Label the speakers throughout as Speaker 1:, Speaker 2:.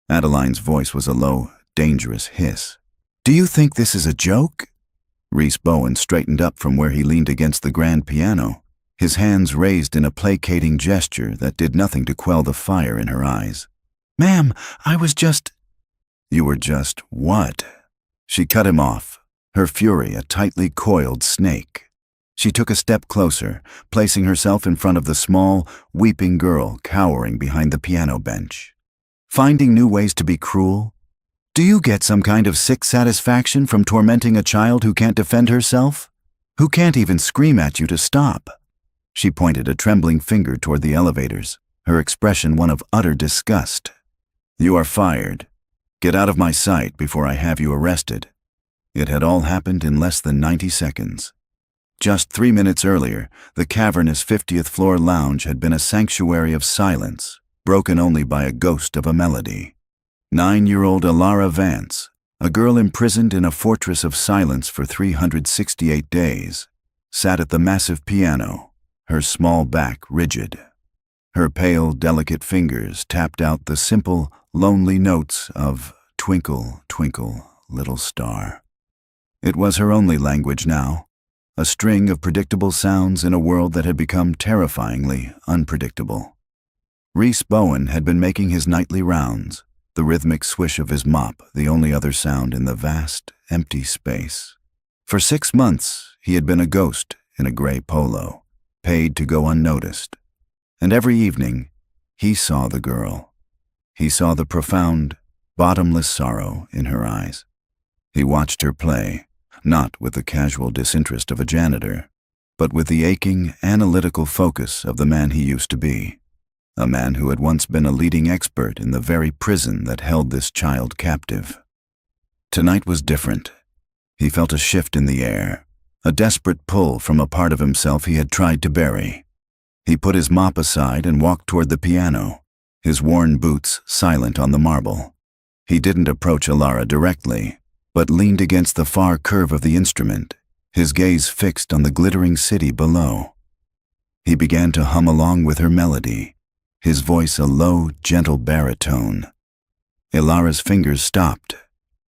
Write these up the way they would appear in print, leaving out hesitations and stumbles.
Speaker 1: Adeline's voice was a low, dangerous hiss. "Do you think this is a joke?" Rhys Bowen straightened up from where he leaned against the grand piano, his hands raised in a placating gesture that did nothing to quell the fire in her eyes. "Ma'am, I was just—" "You were just what?" She cut him off, her fury a tightly coiled snake. She took a step closer, placing herself in front of the small, weeping girl cowering behind the piano bench. "Finding new ways to be cruel? Do you get some kind of sick satisfaction from tormenting a child who can't defend herself? Who can't even scream at you to stop?" She pointed a trembling finger toward the elevators, her expression one of utter disgust. "You are fired. Get out of my sight before I have you arrested." It had all happened in less than 90 seconds. Just 3 minutes earlier, the cavernous 50th floor lounge had been a sanctuary of silence, broken only by a ghost of a melody. 9-year-old Alara Vance, a girl imprisoned in a fortress of silence for 368 days, sat at the massive piano, her small back rigid. Her pale, delicate fingers tapped out the simple, lonely notes of "Twinkle, Twinkle, Little Star." It was her only language now, a string of predictable sounds in a world that had become terrifyingly unpredictable. Rhys Bowen had been making his nightly rounds, the rhythmic swish of his mop the only other sound in the vast, empty space. For 6 months, he had been a ghost in a gray polo, paid to go unnoticed. And every evening, he saw the girl. He saw the profound, bottomless sorrow in her eyes. He watched her play, not with the casual disinterest of a janitor, but with the aching, analytical focus of the man he used to be, a man who had once been a leading expert in the very prison that held this child captive. Tonight was different. He felt a shift in the air, a desperate pull from a part of himself he had tried to bury. He put his mop aside and walked toward the piano, his worn boots silent on the marble. He didn't approach Alara directly, but leaned against the far curve of the instrument, his gaze fixed on the glittering city below. He began to hum along with her melody, his voice a low, gentle baritone. Alara's fingers stopped.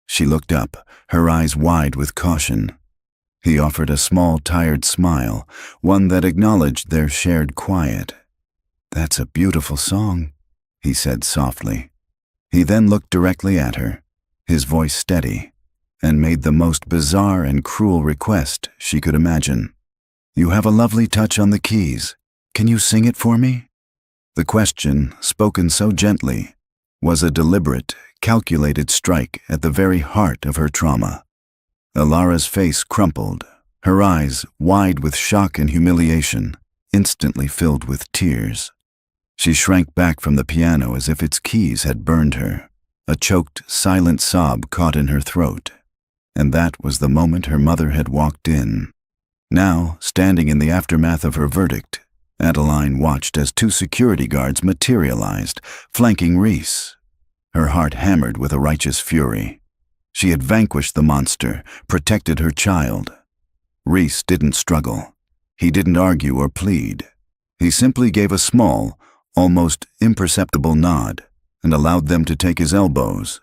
Speaker 1: She looked up, her eyes wide with caution. He offered a small, tired smile, one that acknowledged their shared quiet. "That's a beautiful song," he said softly. He then looked directly at her, his voice steady, and made the most bizarre and cruel request she could imagine. "You have a lovely touch on the keys. Can you sing it for me?" The question, spoken so gently, was a deliberate, calculated strike at the very heart of her trauma. Alara's face crumpled, her eyes, wide with shock and humiliation, instantly filled with tears. She shrank back from the piano as if its keys had burned her. A choked, silent sob caught in her throat. And that was the moment her mother had walked in. Now, standing in the aftermath of her verdict, Adeline watched as 2 security guards materialized, flanking Rhys. Her heart hammered with a righteous fury. She had vanquished the monster, protected her child. Rhys didn't struggle. He didn't argue or plead. He simply gave a small, almost imperceptible nod and allowed them to take his elbows.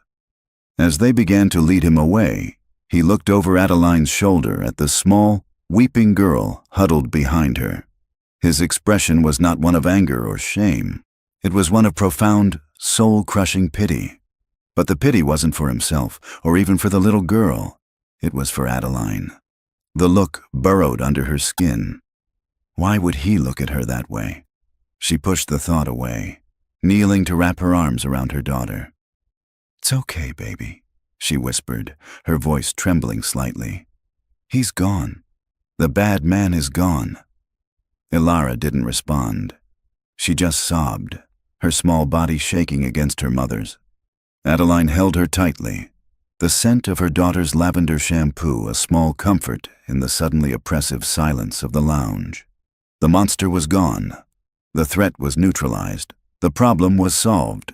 Speaker 1: As they began to lead him away, he looked over Adeline's shoulder at the small, weeping girl huddled behind her. His expression was not one of anger or shame. It was one of profound, soul-crushing pity. But the pity wasn't for himself, or even for the little girl. It was for Adeline. The look burrowed under her skin. Why would he look at her that way? She pushed the thought away, kneeling to wrap her arms around her daughter. "It's okay, baby," she whispered, her voice trembling slightly. "He's gone. The bad man is gone." Alara didn't respond. She just sobbed, her small body shaking against her mother's. Adeline held her tightly, the scent of her daughter's lavender shampoo a small comfort in the suddenly oppressive silence of the lounge. The monster was gone. The threat was neutralized. The problem was solved.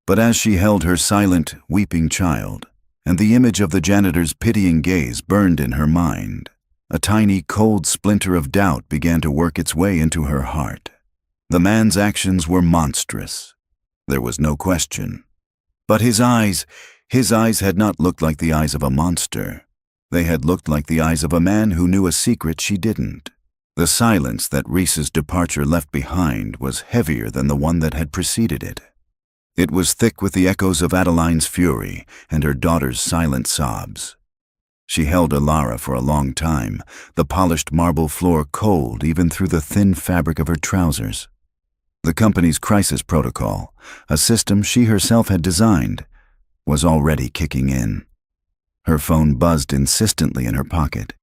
Speaker 1: But as she held her silent, weeping child, and the image of the janitor's pitying gaze burned in her mind, a tiny, cold splinter of doubt began to work its way into her heart. The man's actions were monstrous. There was no question. But his eyes had not looked like the eyes of a monster. They had looked like the eyes of a man who knew a secret she didn't. The silence that Reese's departure left behind was heavier than the one that had preceded it. It was thick with the echoes of Adeline's fury and her daughter's silent sobs. She held Alara for a long time, the polished marble floor cold even through the thin fabric of her trousers. The company's crisis protocol, a system she herself had designed, was already kicking in. Her phone buzzed insistently in her pocket.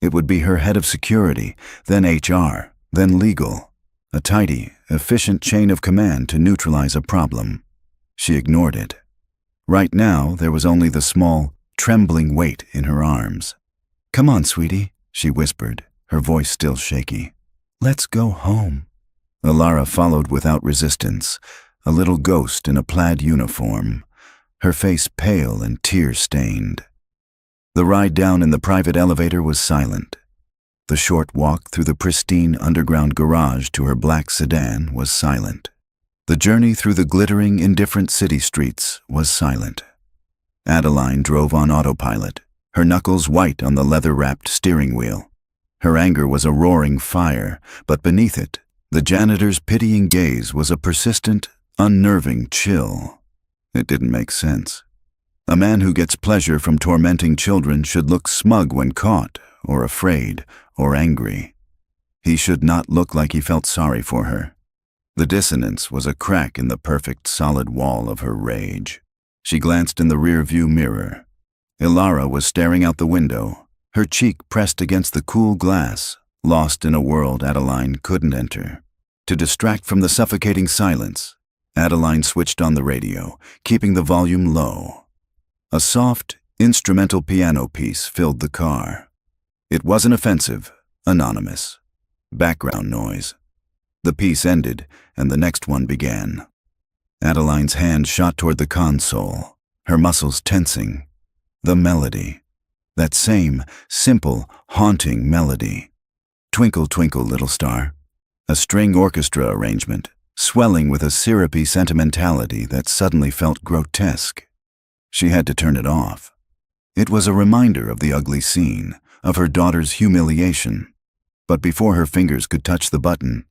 Speaker 1: It would be her head of security, then HR, then legal. A tidy, efficient chain of command to neutralize a problem. She ignored it. Right now, there was only the small, trembling weight in her arms. "Come on, sweetie," she whispered, her voice still shaky. "Let's go home." Alara followed without resistance, a little ghost in a plaid uniform, her face pale and tear-stained. The ride down in the private elevator was silent. The short walk through the pristine underground garage to her black sedan was silent. The journey through the glittering, indifferent city streets was silent. Adeline drove on autopilot, her knuckles white on the leather-wrapped steering wheel. Her anger was a roaring fire, but beneath it, the janitor's pitying gaze was a persistent, unnerving chill. It didn't make sense. A man who gets pleasure from tormenting children should look smug when caught, or afraid, or angry. He should not look like he felt sorry for her. The dissonance was a crack in the perfect, solid wall of her rage. She glanced in the rear-view mirror. Alara was staring out the window, her cheek pressed against the cool glass, lost in a world Adeline couldn't enter. To distract from the suffocating silence, Adeline switched on the radio, keeping the volume low. A soft, instrumental piano piece filled the car. It wasn't offensive, anonymous. Background noise. The piece ended, and the next one began. Adeline's hand shot toward the console, her muscles tensing. The melody. That same, simple, haunting melody. "Twinkle, Twinkle, Little Star." A string orchestra arrangement, swelling with a syrupy sentimentality that suddenly felt grotesque. She had to turn it off. It was a reminder of the ugly scene, of her daughter's humiliation. But before her fingers could touch the button,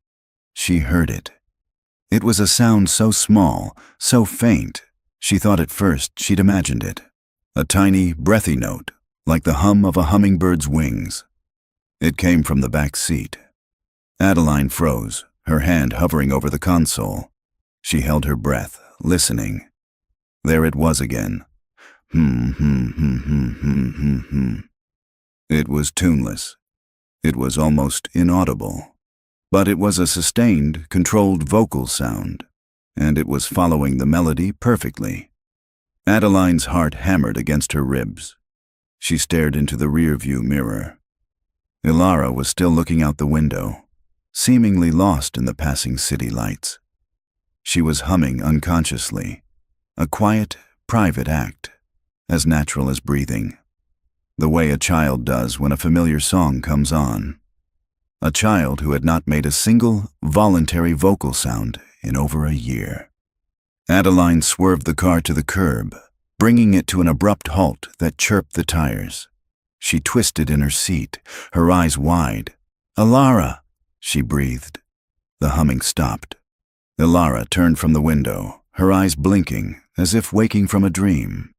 Speaker 1: she heard it. It was a sound so small, so faint, she thought at first she'd imagined it. A tiny, breathy note, like the hum of a hummingbird's wings. It came from the back seat. Adeline froze, her hand hovering over the console. She held her breath, listening. There it was again. It was tuneless. It was almost inaudible. But it was a sustained, controlled vocal sound, and it was following the melody perfectly. Adeline's heart hammered against her ribs. She stared into the rear-view mirror. Alara was still looking out the window, seemingly lost in the passing city lights. She was humming unconsciously, a quiet, private act, as natural as breathing. The way a child does when a familiar song comes on. A child who had not made a single, voluntary vocal sound in over a year. Adeline swerved the car to the curb, bringing it to an abrupt halt that chirped the tires. She twisted in her seat, her eyes wide. "Alara!" she breathed. The humming stopped. Alara turned from the window, her eyes blinking, as if waking from a dream.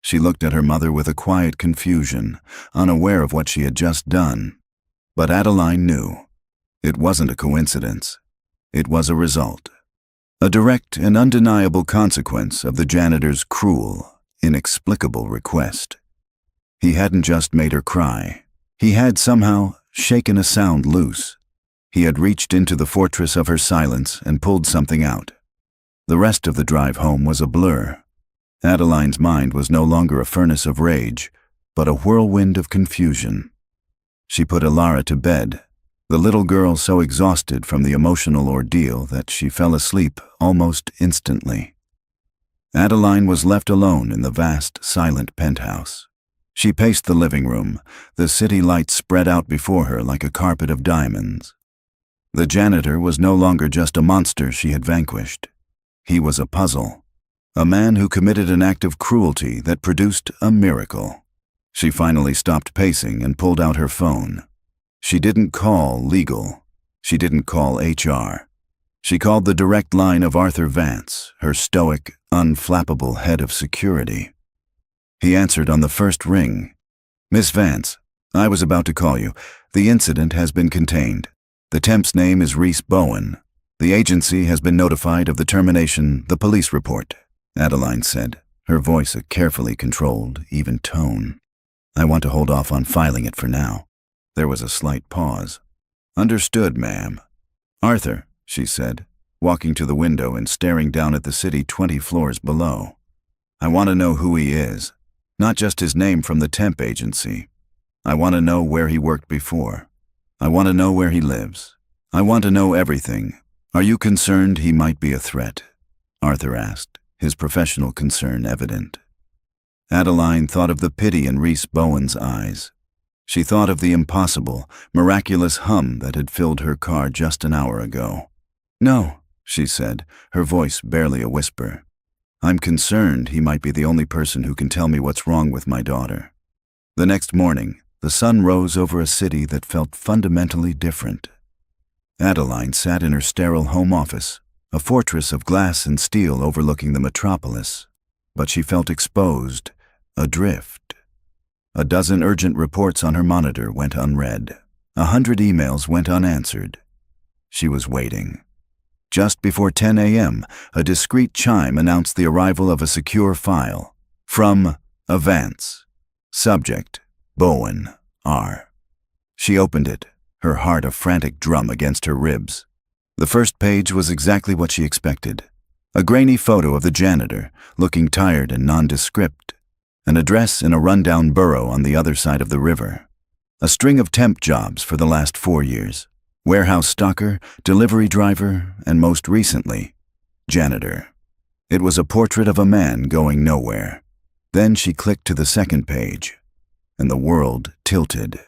Speaker 1: She looked at her mother with a quiet confusion, unaware of what she had just done. But Adeline knew. It wasn't a coincidence. It was a result. A direct and undeniable consequence of the janitor's cruel, inexplicable request. He hadn't just made her cry. He had somehow shaken a sound loose. He had reached into the fortress of her silence and pulled something out. The rest of the drive home was a blur. Adeline's mind was no longer a furnace of rage, but a whirlwind of confusion. She put Alara to bed, the little girl so exhausted from the emotional ordeal that she fell asleep almost instantly. Adeline was left alone in the vast, silent penthouse. She paced the living room, the city lights spread out before her like a carpet of diamonds. The janitor was no longer just a monster she had vanquished. He was a puzzle A man who committed an act of cruelty that produced a miracle. She finally stopped pacing and pulled out her phone. She didn't call legal. She didn't call HR. She called the direct line of Arthur Vance, her stoic, unflappable head of security. He answered on the first ring. "Miss Vance, I was about to call you. The incident has been contained. The temp's name is Reese Bowen. The agency has been notified of the termination, the police report," Adeline said, her voice a carefully controlled, even tone. "I want to hold off on filing it for now." There was a slight pause. "Understood, ma'am." "Arthur," she said, walking to the window and staring down at the city 20 floors below. "I want to know who he is, not just his name from the temp agency. I want to know where he worked before. I want to know where he lives. I want to know everything. Are you concerned he might be a threat?" Arthur asked, his professional concern evident. Adeline thought of the pity in Reese Bowen's eyes. She thought of the impossible, miraculous hum that had filled her car just an hour ago. "No," she said, her voice barely a whisper. "I'm concerned he might be the only person who can tell me what's wrong with my daughter." The next morning, the sun rose over a city that felt fundamentally different. Adeline sat in her sterile home office, a fortress of glass and steel overlooking the metropolis, but she felt exposed, adrift. A dozen urgent reports on her monitor went unread. 100 emails went unanswered. She was waiting. Just before 10 a.m., a discreet chime announced the arrival of a secure file. From Vance. Subject, Bowen, R. She opened it, her heart a frantic drum against her ribs. The first page was exactly what she expected. A grainy photo of the janitor, looking tired and nondescript. An address in a rundown borough on the other side of the river. A string of temp jobs for the last 4 years. Warehouse stocker, delivery driver, and most recently, janitor. It was a portrait of a man going nowhere. Then she clicked to the second page, and the world tilted.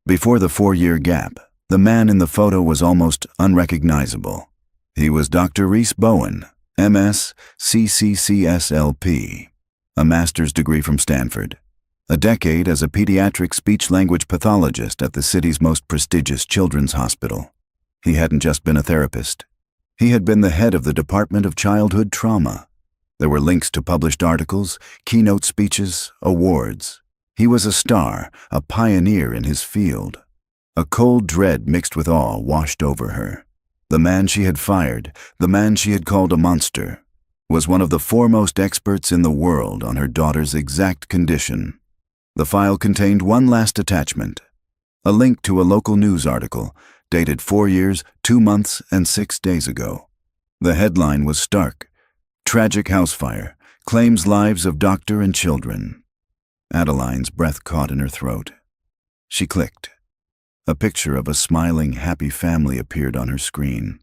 Speaker 1: Before the 4-year gap, the man in the photo was almost unrecognizable. He was Dr. Reese Bowen, MS, CCCSLP, a master's degree from Stanford, a decade as a pediatric speech-language pathologist at the city's most prestigious children's hospital. He hadn't just been a therapist. He had been the head of the Department of Childhood Trauma. There were links to published articles, keynote speeches, awards. He was a star, a pioneer in his field. A cold dread mixed with awe washed over her. The man she had fired, the man she had called a monster, was one of the foremost experts in the world on her daughter's exact condition. The file contained one last attachment, a link to a local news article dated 4 years, 2 months, and 6 days ago. The headline was stark. Tragic house fire, claims lives of doctor and children. Adeline's breath caught in her throat. She clicked. A picture of a smiling, happy family appeared on her screen.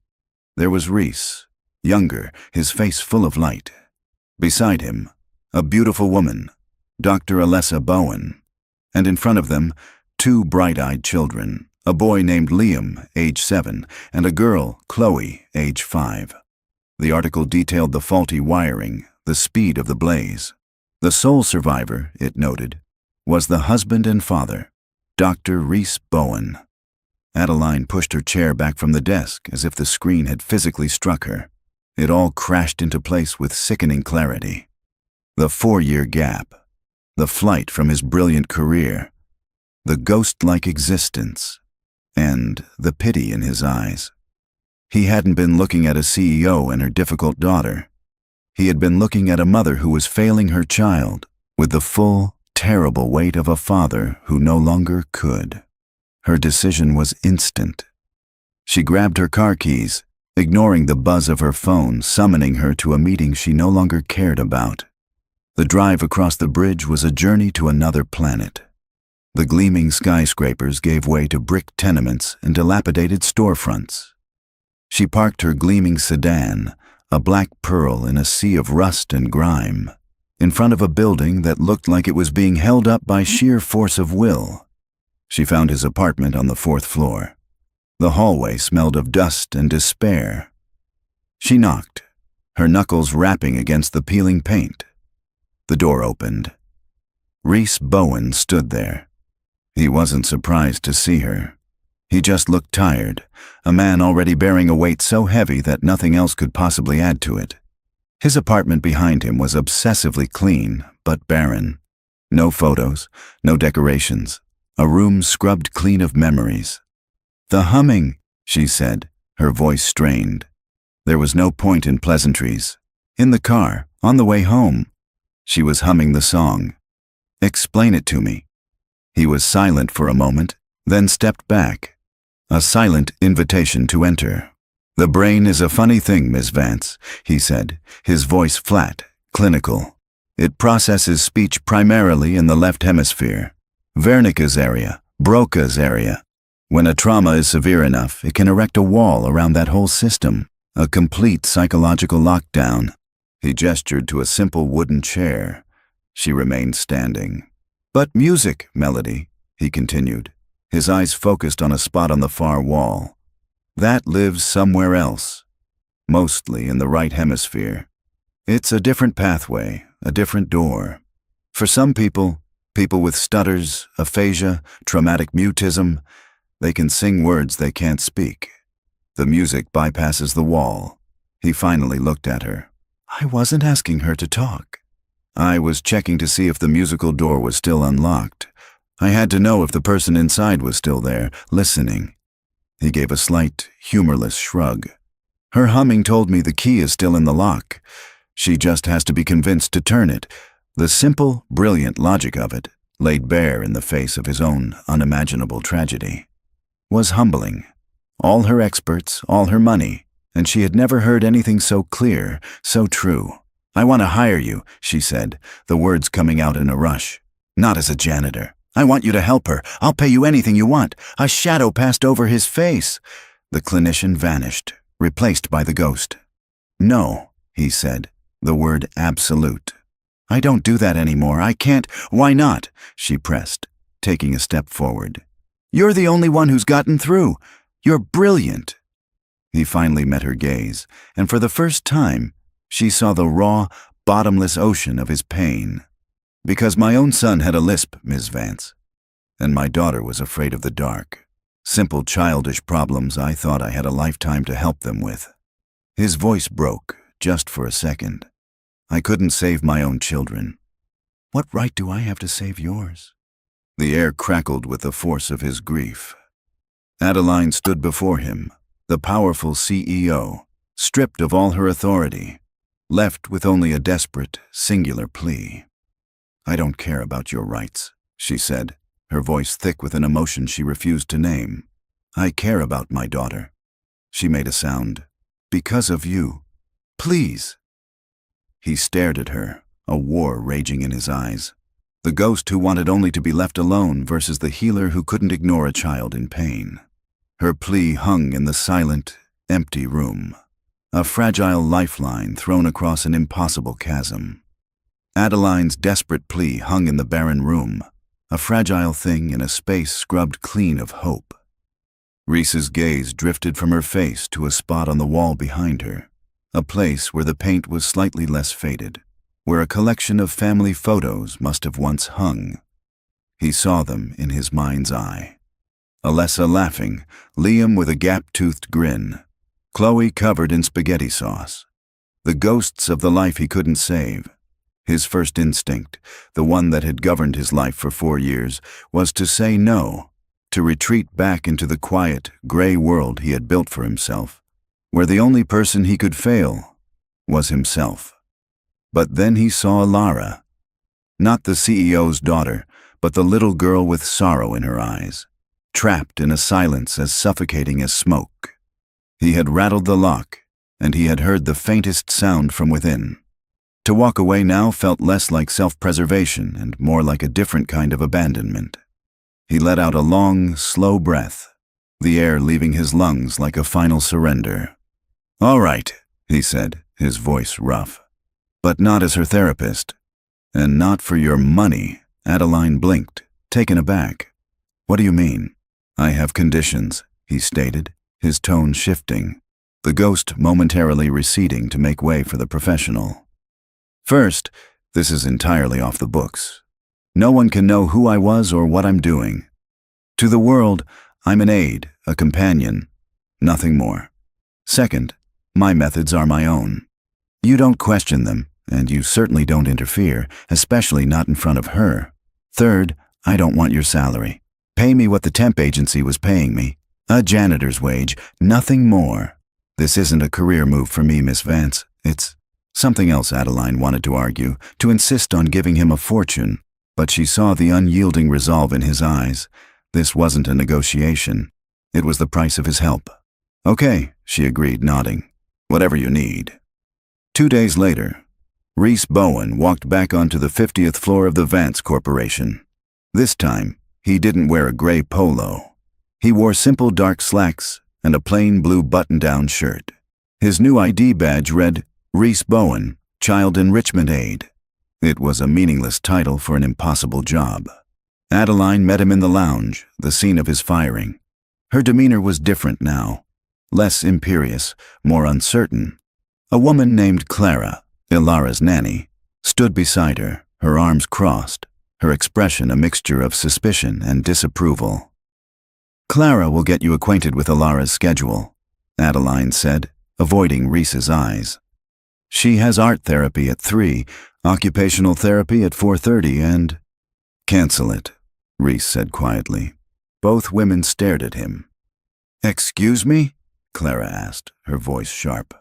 Speaker 1: There was Reese, younger, his face full of light. Beside him, a beautiful woman, Dr. Alessa Bowen, and in front of them, 2 bright-eyed children, a boy named Liam, age 7, and a girl, Chloe, age 5. The article detailed the faulty wiring, the speed of the blaze. The sole survivor, it noted, was the husband and father, Dr. Reese Bowen. Adeline pushed her chair back from the desk as if the screen had physically struck her. It all crashed into place with sickening clarity. The 4-year gap, the flight from his brilliant career, the ghost-like existence, and the pity in his eyes. He hadn't been looking at a CEO and her difficult daughter. He had been looking at a mother who was failing her child with the full, terrible weight of a father who no longer could. Her decision was instant. She grabbed her car keys, ignoring the buzz of her phone summoning her to a meeting she no longer cared about. The drive across the bridge was a journey to another planet. The gleaming skyscrapers gave way to brick tenements and dilapidated storefronts. She parked her gleaming sedan, a black pearl in a sea of rust and grime, in front of a building that looked like it was being held up by sheer force of will. She found his apartment on the 4th floor. The hallway smelled of dust and despair. She knocked, her knuckles rapping against the peeling paint. The door opened. Rhys Bowen stood there. He wasn't surprised to see her. He just looked tired, a man already bearing a weight so heavy that nothing else could possibly add to it. His apartment behind him was obsessively clean, but barren. No photos, no decorations, a room scrubbed clean of memories. "The humming," she said, her voice strained. There was no point in pleasantries. In the car, on the way home, she was humming the song. "Explain it to me." He was silent for a moment, then stepped back. A silent invitation to enter. "The brain is a funny thing, Miss Vance," he said, his voice flat, clinical. "It processes speech primarily in the left hemisphere. Wernicke's area, Broca's area. When a trauma is severe enough, it can erect a wall around that whole system, a complete psychological lockdown." He gestured to a simple wooden chair. She remained standing. "But music, Melody," he continued, his eyes focused on a spot on the far wall. "That lives somewhere else, mostly in the right hemisphere. It's a different pathway, a different door. For some people, people with stutters, aphasia, traumatic mutism, they can sing words they can't speak. The music bypasses the wall." He finally looked at her. "I wasn't asking her to talk. I was checking to see if the musical door was still unlocked. I had to know if the person inside was still there, listening." He gave a slight, humorless shrug. "Her humming told me the key is still in the lock. She just has to be convinced to turn it." The simple, brilliant logic of it, laid bare in the face of his own unimaginable tragedy, was humbling. All her experts, all her money, and she had never heard anything so clear, so true. "I want to hire you," she said, the words coming out in a rush. "Not as a janitor. I want you to help her. I'll pay you anything you want." A shadow passed over his face. The clinician vanished, replaced by the ghost. "No," he said, the word absolute. "I don't do that anymore. I can't." "Why not?" she pressed, taking a step forward. "You're the only one who's gotten through. You're brilliant." He finally met her gaze, and for the first time, she saw the raw, bottomless ocean of his pain. "Because my own son had a lisp, Ms. Vance, and my daughter was afraid of the dark. Simple childish problems I thought I had a lifetime to help them with." His voice broke, just for a second. "I couldn't save my own children. What right do I have to save yours?" The air crackled with the force of his grief. Adeline stood before him, the powerful CEO, stripped of all her authority, left with only a desperate, singular plea. "I don't care about your rights," she said, her voice thick with an emotion she refused to name. "I care about my daughter." She made a sound. "Because of you. Please." He stared at her, a war raging in his eyes. The ghost who wanted only to be left alone versus the healer who couldn't ignore a child in pain. Her plea hung in the silent, empty room, a fragile lifeline thrown across an impossible chasm. Adeline's desperate plea hung in the barren room, a fragile thing in a space scrubbed clean of hope. Rhys's gaze drifted from her face to a spot on the wall behind her, a place where the paint was slightly less faded, where a collection of family photos must have once hung. He saw them in his mind's eye. Alessa laughing, Liam with a gap-toothed grin, Chloe covered in spaghetti sauce. The ghosts of the life he couldn't save. His first instinct, the one that had governed his life for 4 years, was to say no, to retreat back into the quiet, gray world he had built for himself, where the only person he could fail was himself. But then he saw Lara, not the CEO's daughter, but the little girl with sorrow in her eyes, trapped in a silence as suffocating as smoke. He had rattled the lock, and he had heard the faintest sound from within. To walk away now felt less like self-preservation and more like a different kind of abandonment. He let out a long, slow breath, the air leaving his lungs like a final surrender. "All right," he said, his voice rough. "But not as her therapist. And not for your money." Adeline blinked, taken aback. "What do you mean?" "I have conditions," he stated, his tone shifting. the ghost momentarily receding to make way for the professional. First, this is entirely off the books. No one can know who I was or what I'm doing. To the world, I'm an aid, a companion, nothing more. Second, my methods are my own. You don't question them, and you certainly don't interfere, especially not in front of her. Third, I don't want your salary. Pay me what the temp agency was paying me. A janitor's wage, nothing more. This isn't a career move for me, Miss Vance. It's something else. Adeline wanted to argue, to insist on giving him a fortune, but she saw the unyielding resolve in his eyes. This wasn't a negotiation. It was the price of his help. Okay, she agreed, nodding. Whatever you need. 2 days later, Rhys Bowen walked back onto the 50th floor of the Vance Corporation. This time, he didn't wear a gray polo. He wore simple dark slacks and a plain blue button-down shirt. His new ID badge read, Rhys Bowen, Child Enrichment Aide. It was a meaningless title for an impossible job. Adeline met him in the lounge, the scene of his firing. Her demeanor was different now, less imperious, more uncertain. A woman named Clara, Ilara's nanny, stood beside her, her arms crossed, her expression a mixture of suspicion and disapproval. Clara will get you acquainted with Ilara's schedule, Adeline said, avoiding Rhys's eyes. She has art therapy at 3, occupational therapy at 4:30, and— Cancel it, Rhys said quietly. Both women stared at him. Excuse me? Clara asked, her voice sharp.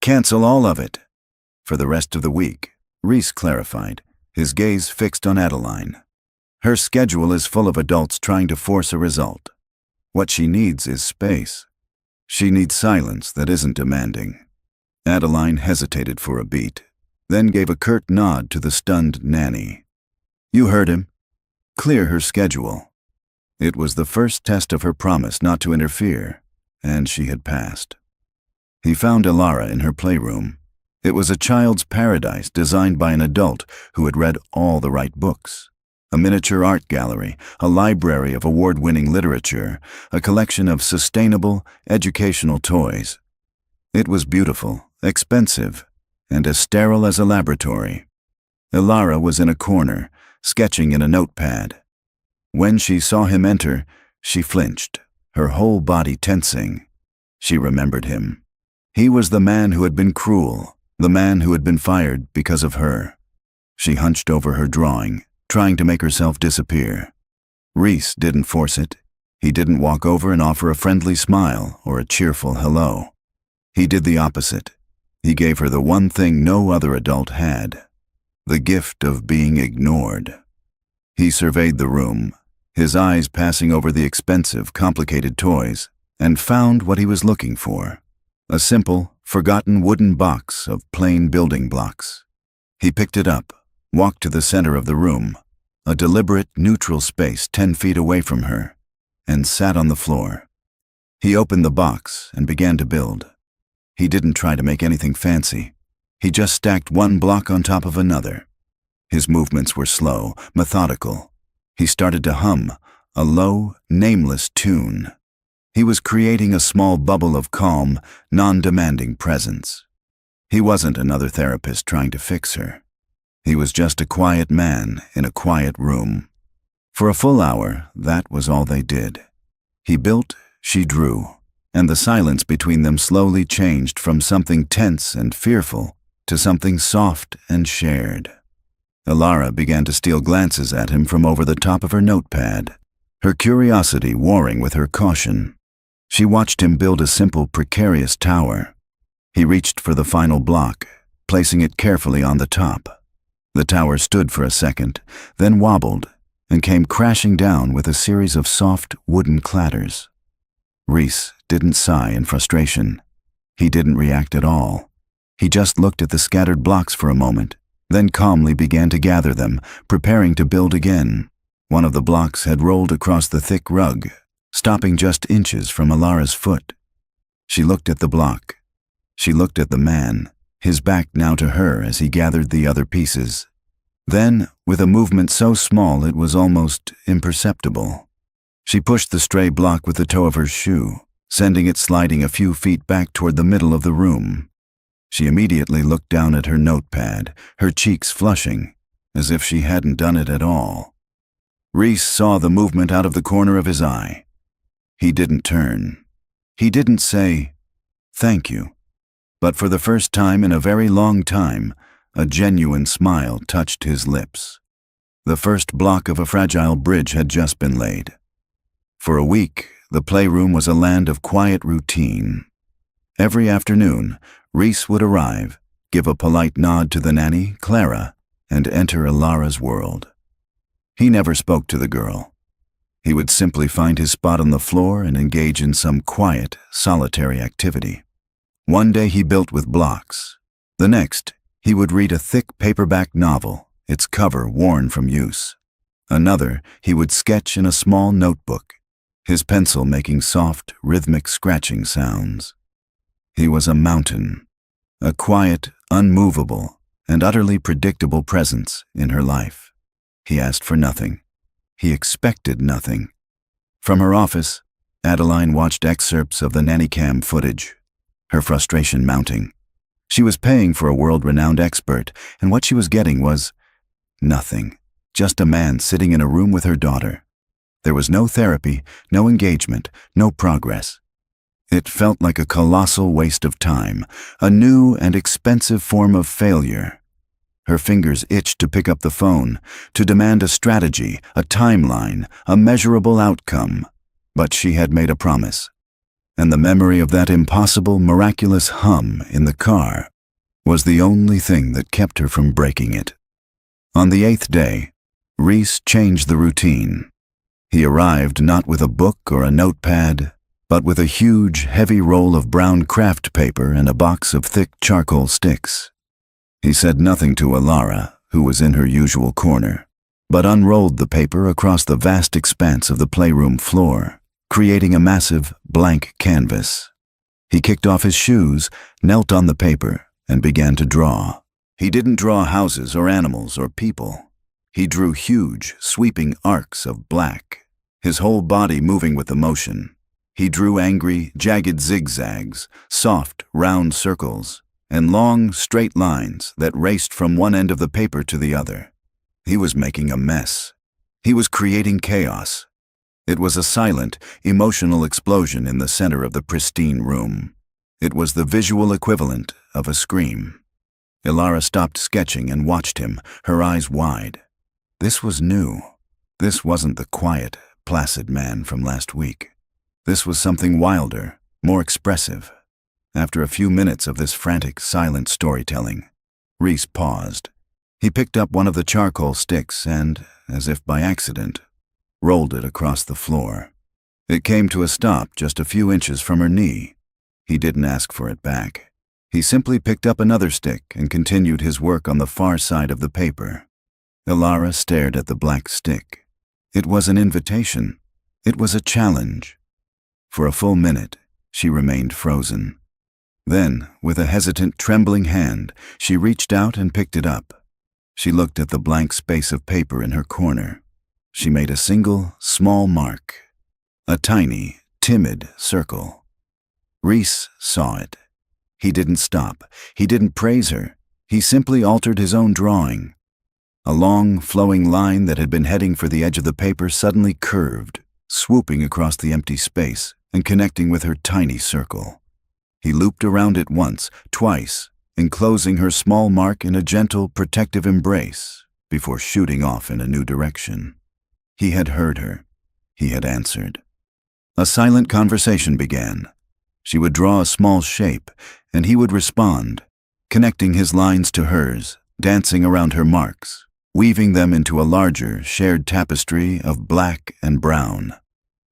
Speaker 1: Cancel all of it. For the rest of the week, Rhys clarified, his gaze fixed on Adeline. Her schedule is full of adults trying to force a result. What she needs is space. She needs silence that isn't demanding. Adeline hesitated for a beat, then gave a curt nod to the stunned nanny. You heard him. Clear her schedule. It was the first test of her promise not to interfere, and she had passed. He found Ilara in her playroom. It was a child's paradise designed by an adult who had read all the right books. A miniature art gallery, a library of award-winning literature, a collection of sustainable, educational toys. It was beautiful, expensive, and as sterile as a laboratory. Ilara was in a corner, sketching in a notepad. When she saw him enter, she flinched, her whole body tensing. She remembered him. He was the man who had been cruel, the man who had been fired because of her. She hunched over her drawing, trying to make herself disappear. Rhys didn't force it. He didn't walk over and offer a friendly smile or a cheerful hello. He did the opposite. He gave her the one thing no other adult had, the gift of being ignored. He surveyed the room, his eyes passing over the expensive, complicated toys, and found what he was looking for, a simple, forgotten wooden box of plain building blocks. He picked it up, walked to the center of the room, a deliberate, neutral space 10 feet away from her, and sat on the floor. He opened the box and began to build. He didn't try to make anything fancy. He just stacked one block on top of another. His movements were slow, methodical. He started to hum, a low, nameless tune. He was creating a small bubble of calm, non-demanding presence. He wasn't another therapist trying to fix her. He was just a quiet man in a quiet room. For a full hour, that was all they did. He built, she drew, and the silence between them slowly changed from something tense and fearful to something soft and shared. Ilara began to steal glances at him from over the top of her notepad, her curiosity warring with her caution. She watched him build a simple, precarious tower. He reached for the final block, placing it carefully on the top. The tower stood for a second, then wobbled, and came crashing down with a series of soft, wooden clatters. Rhys didn't sigh in frustration. He didn't react at all. He just looked at the scattered blocks for a moment, then calmly began to gather them, preparing to build again. One of the blocks had rolled across the thick rug, stopping just inches from Ilara's foot. She looked at the block. She looked at the man, his back now to her as he gathered the other pieces. Then, with a movement so small it was almost imperceptible, she pushed the stray block with the toe of her shoe, sending it sliding a few feet back toward the middle of the room. She immediately looked down at her notepad, her cheeks flushing, as if she hadn't done it at all. Reese saw the movement out of the corner of his eye. He didn't turn. He didn't say, "Thank you." But for the first time in a very long time, a genuine smile touched his lips. The first block of a fragile bridge had just been laid. For a week, the playroom was a land of quiet routine. Every afternoon, Reese would arrive, give a polite nod to the nanny, Clara, and enter Ilara's world. He never spoke to the girl. He would simply find his spot on the floor and engage in some quiet, solitary activity. One day he built with blocks. The next, he would read a thick paperback novel, its cover worn from use. Another, he would sketch in a small notebook, his pencil making soft, rhythmic scratching sounds. He was a mountain, a quiet, unmovable, and utterly predictable presence in her life. He asked for nothing. He expected nothing. From her office, Adeline watched excerpts of the nanny cam footage, her frustration mounting. She was paying for a world-renowned expert, and what she was getting was nothing. Just a man sitting in a room with her daughter. There was no therapy, no engagement, no progress. It felt like a colossal waste of time, a new and expensive form of failure. Her fingers itched to pick up the phone, to demand a strategy, a timeline, a measurable outcome. But she had made a promise. And the memory of that impossible, miraculous hum in the car was the only thing that kept her from breaking it. On the 8th day, Reese changed the routine. He arrived not with a book or a notepad, but with a huge, heavy roll of brown craft paper and a box of thick charcoal sticks. He said nothing to Ilara, who was in her usual corner, but unrolled the paper across the vast expanse of the playroom floor, creating a massive, blank canvas. He kicked off his shoes, knelt on the paper, and began to draw. He didn't draw houses or animals or people. He drew huge, sweeping arcs of black, his whole body moving with the motion. He drew angry, jagged zigzags, soft, round circles, and long, straight lines that raced from one end of the paper to the other. He was making a mess. He was creating chaos. It was a silent, emotional explosion in the center of the pristine room. It was the visual equivalent of a scream. Ilara stopped sketching and watched him, her eyes wide. This was new. This wasn't the quiet, placid man from last week. This was something wilder, more expressive. After a few minutes of this frantic, silent storytelling, Reese paused. He picked up one of the charcoal sticks and, as if by accident, rolled it across the floor. It came to a stop just a few inches from her knee. He didn't ask for it back. He simply picked up another stick and continued his work on the far side of the paper. Ilara stared at the black stick. It was an invitation. It was a challenge. For a full minute, she remained frozen. Then, with a hesitant, trembling hand, she reached out and picked it up. She looked at the blank space of paper in her corner. She made a single, small mark. A tiny, timid circle. Reese saw it. He didn't stop. He didn't praise her. He simply altered his own drawing. A long, flowing line that had been heading for the edge of the paper suddenly curved, swooping across the empty space and connecting with her tiny circle. He looped around it once, twice, enclosing her small mark in a gentle, protective embrace before shooting off in a new direction. He had heard her. He had answered. A silent conversation began. She would draw a small shape, and he would respond, connecting his lines to hers, dancing around her marks, weaving them into a larger, shared tapestry of black and brown.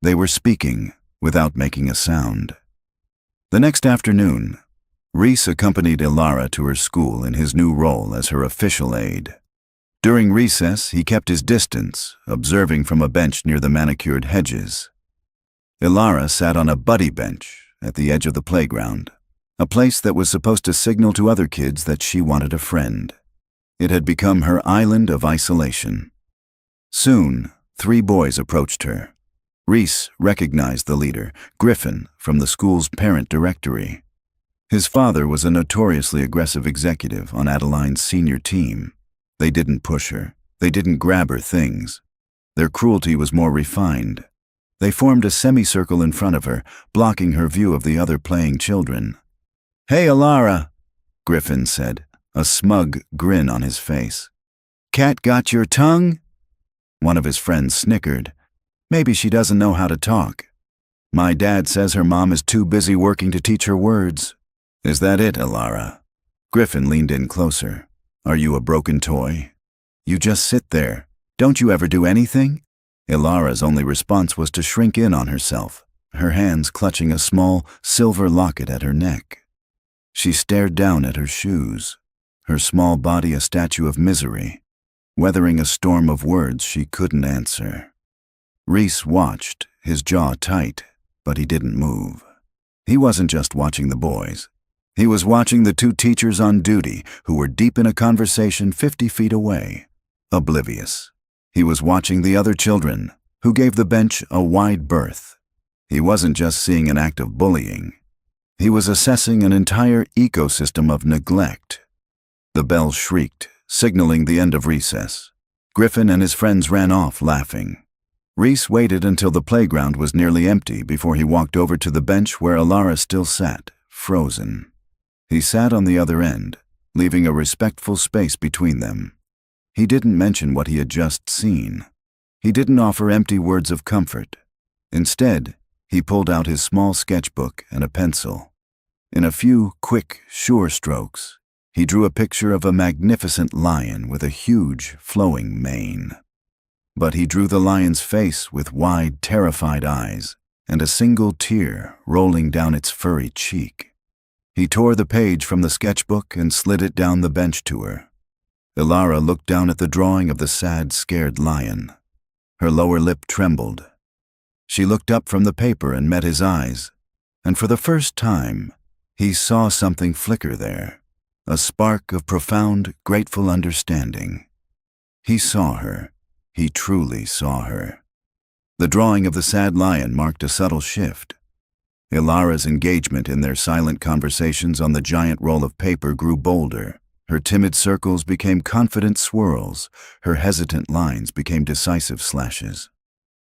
Speaker 1: They were speaking without making a sound. The next afternoon, Reese accompanied Ilara to her school in his new role as her official aide. During recess, he kept his distance, observing from a bench near the manicured hedges. Ilara sat on a buddy bench at the edge of the playground, a place that was supposed to signal to other kids that she wanted a friend. It had become her island of isolation. Soon, 3 boys approached her. Reese recognized the leader, Griffin, from the school's parent directory. His father was a notoriously aggressive executive on Adeline's senior team. They didn't push her. They didn't grab her things. Their cruelty was more refined. They formed a semicircle in front of her, blocking her view of the other playing children. "Hey, Alara," Griffin said, a smug grin on his face. "Cat got your tongue?" One of his friends snickered. "Maybe she doesn't know how to talk. My dad says her mom is too busy working to teach her words." "Is that it, Alara?" Griffin leaned in closer. "Are you a broken toy? You just sit there. Don't you ever do anything?" Ilara's only response was to shrink in on herself, her hands clutching a small silver locket at her neck. She stared down at her shoes, her small body a statue of misery, weathering a storm of words she couldn't answer. Reese watched, his jaw tight, but he didn't move. He wasn't just watching the boys. He was watching the two teachers on duty who were deep in a conversation 50 feet away, oblivious. He was watching the other children, who gave the bench a wide berth. He wasn't just seeing an act of bullying. He was assessing an entire ecosystem of neglect. The bell shrieked, signaling the end of recess. Griffin and his friends ran off, laughing. Reese waited until the playground was nearly empty before he walked over to the bench where Alara still sat, frozen. He sat on the other end, leaving a respectful space between them. He didn't mention what he had just seen. He didn't offer empty words of comfort. Instead, he pulled out his small sketchbook and a pencil. In a few quick, sure strokes, he drew a picture of a magnificent lion with a huge, flowing mane. But he drew the lion's face with wide, terrified eyes and a single tear rolling down its furry cheek. He tore the page from the sketchbook and slid it down the bench to her. Ilara looked down at the drawing of the sad, scared lion. Her lower lip trembled. She looked up from the paper and met his eyes, and for the first time, he saw something flicker there, a spark of profound, grateful understanding. He saw her. He truly saw her. The drawing of the sad lion marked a subtle shift. Ilara's engagement in their silent conversations on the giant roll of paper grew bolder. Her timid circles became confident swirls. Her hesitant lines became decisive slashes.